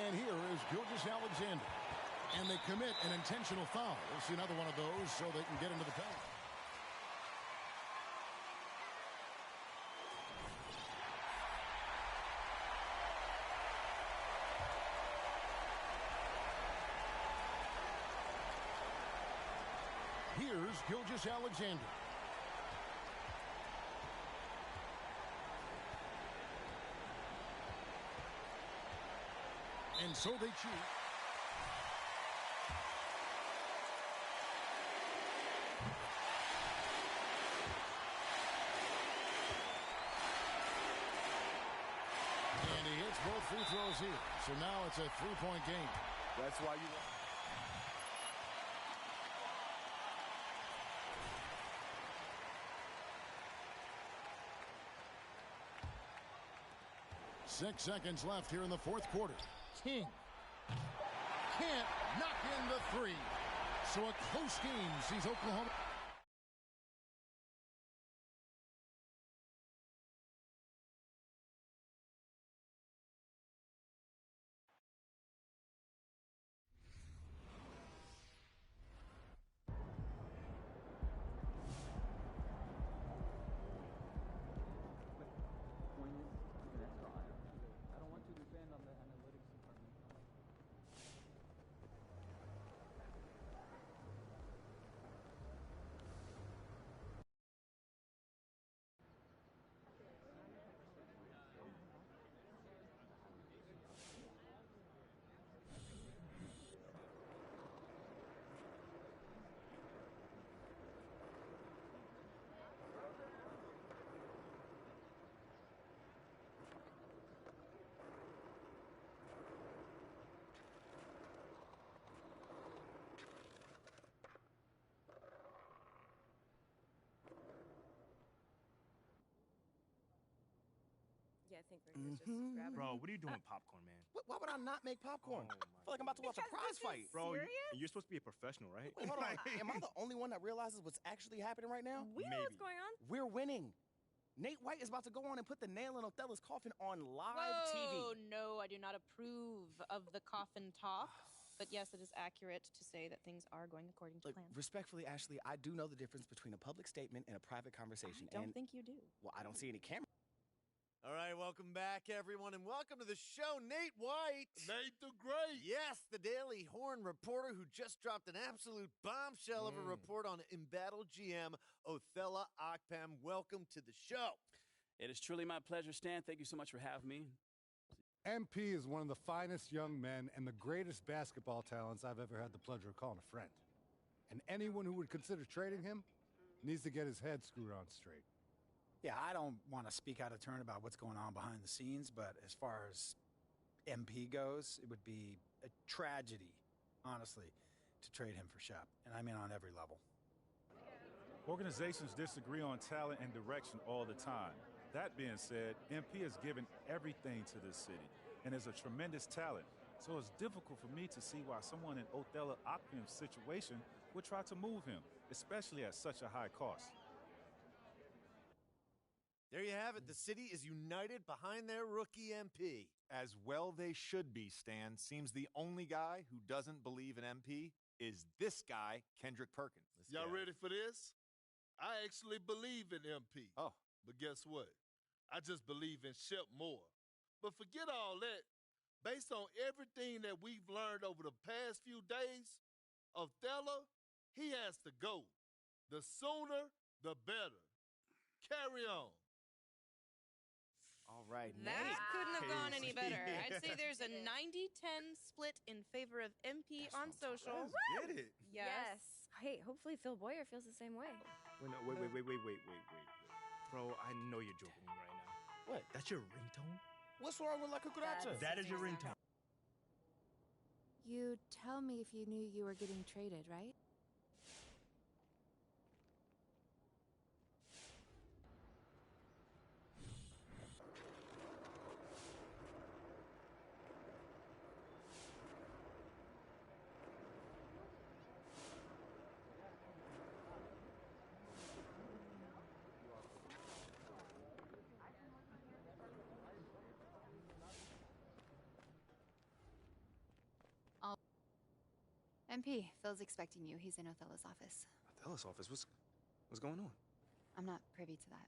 And here is Gilgeous-Alexander. And they commit an intentional foul. We'll see another one of those so they can get into the penalty. Here's Gilgeous-Alexander. And so they choose. And he hits both free throws here. So now it's a three-point game. That's why you... 6 seconds left here in the fourth quarter. King can't knock in the three. So a close game sees Oklahoma. Yeah, I think we're gonna just grab it. Bro, what are you doing with popcorn, man? Why would I not make popcorn? I feel like I'm about to watch a prize fight. Bro, you're supposed to be a professional, right? Wait, hold on. Am I the only one that realizes what's actually happening right now? We know what's going on. We're winning. Nate White is about to go on and put the nail in Othello's coffin on live TV. Oh, no, I do not approve of the coffin talk. But yes, it is accurate to say that things are going according to plan. Respectfully, Ashley, I do know the difference between a public statement and a private conversation. I don't think you do. Well, I don't see any camera. All right, welcome back, everyone, and welcome to the show, Nate White. Nate the Great. Yes, the Daily Horn reporter who just dropped an absolute bombshell of a report on embattled GM Othello Akpam. Welcome to the show. It is truly my pleasure, Stan. Thank you so much for having me. MP is one of the finest young men and the greatest basketball talents I've ever had the pleasure of calling a friend. And anyone who would consider trading him needs to get his head screwed on straight. Yeah, I don't want to speak out of turn about what's going on behind the scenes, but as far as MP goes, it would be a tragedy, honestly, to trade him for Shep. And I mean on every level. Organizations disagree on talent and direction all the time. That being said, MP has given everything to this city and is a tremendous talent. So it's difficult for me to see why someone in Othello Akpim's situation would try to move him, especially at such a high cost. There you have it. The city is united behind their rookie MP. As well they should be, Stan. Seems the only guy who doesn't believe in MP is this guy, Kendrick Perkins. Y'all ready for this? I actually believe in MP. Oh. But guess what? I just believe in Shep more. But forget all that. Based on everything that we've learned over the past few days, Othello, he has to go. The sooner, the better. Carry on. All right. That couldn't have gone any better. Yeah. I'd say there's a 90-10 split in favor of MP on social. Get it. Yes. Hey, hopefully Phil Boyer feels the same way. Wait, no, wait. Bro, I know you're joking me right now. What? That's your ringtone? What's wrong with La Cucaracha? That is your ringtone. You'd tell me if you knew you were getting traded, right? MP, Phil's expecting you. He's in Othello's office. Othello's office? What's going on? I'm not privy to that.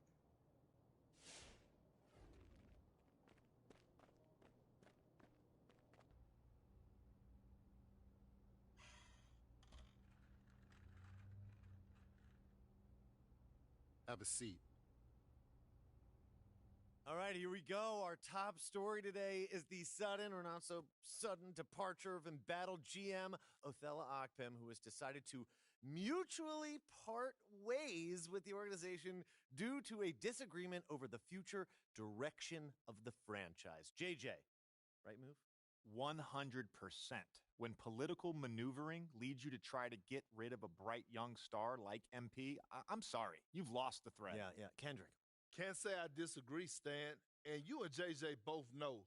Have a seat. All right, here we go. Our top story today is the sudden or not so sudden departure of embattled GM Othello Akpem, who has decided to mutually part ways with the organization due to a disagreement over the future direction of the franchise. JJ, right move? 100%. When political maneuvering leads you to try to get rid of a bright young star like MP, I'm sorry. You've lost the thread. Yeah. Kendrick. Can't say I disagree, Stan. And you and JJ both know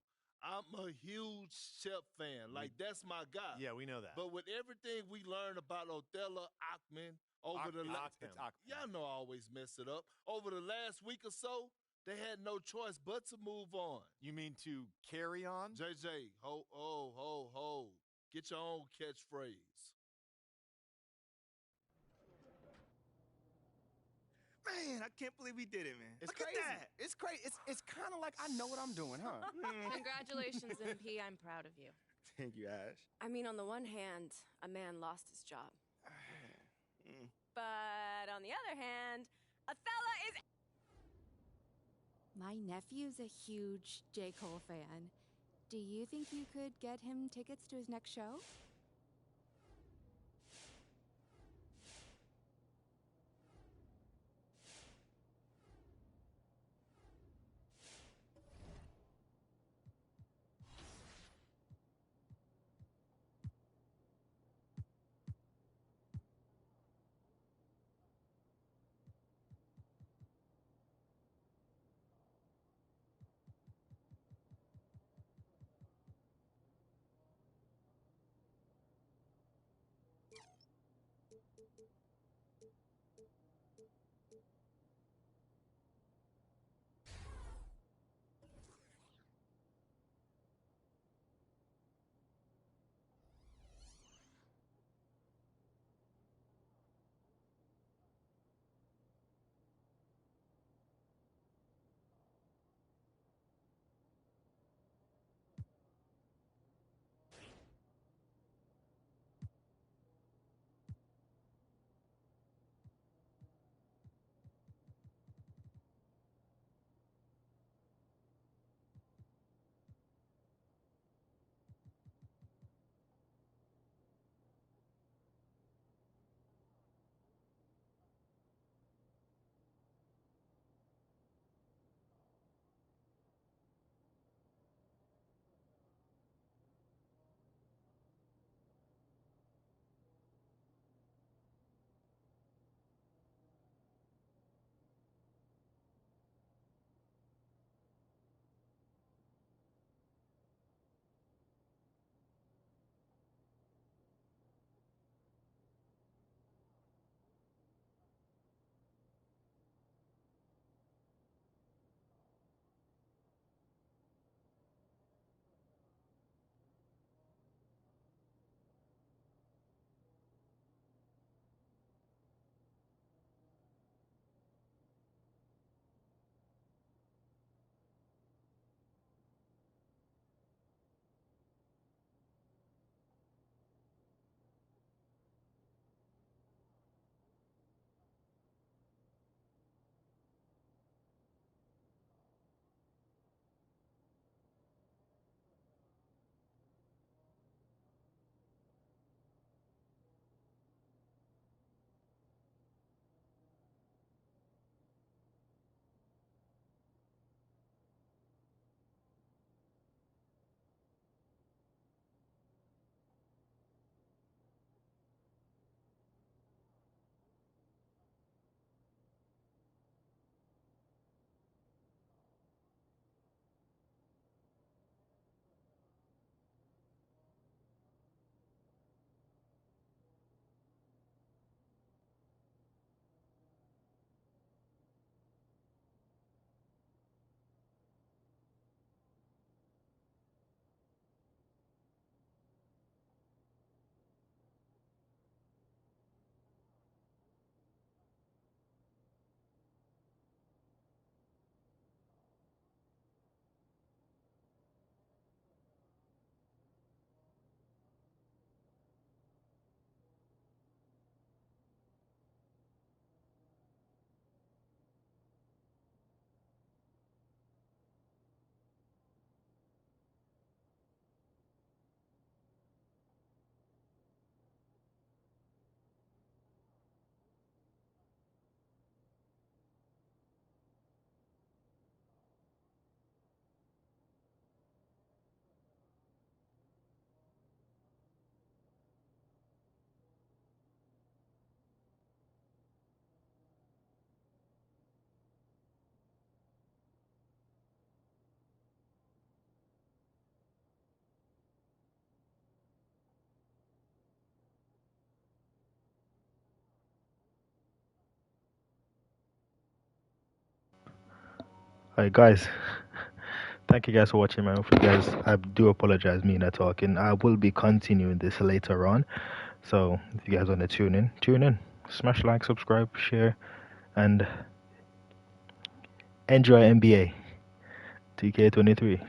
I'm a huge Shep fan. Like, that's my guy. Yeah, we know that. But with everything we learned about Othello Akpem over the last... Y'all know I always mess it up. Over the last week or so, they had no choice but to move on. You mean to carry on? JJ, ho. Get your own catchphrase. Man, I can't believe we did it, man. It's Look crazy. at that. It's crazy. It's kind of like I know what I'm doing, huh? Congratulations, MP. I'm proud of you. Thank you, Ash. I mean, on the one hand, a man lost his job. But on the other hand, Othello is... My nephew's a huge J. Cole fan. Do you think you could get him tickets to his next show? Alright, guys. Thank you guys for watching, man. For you guys, I do apologize, me not talking. I will be continuing this later on. So if you guys want to tune in, tune in. Smash like, subscribe, share, and enjoy NBA 2K23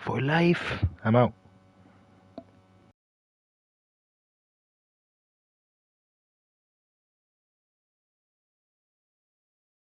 for life. I'm out.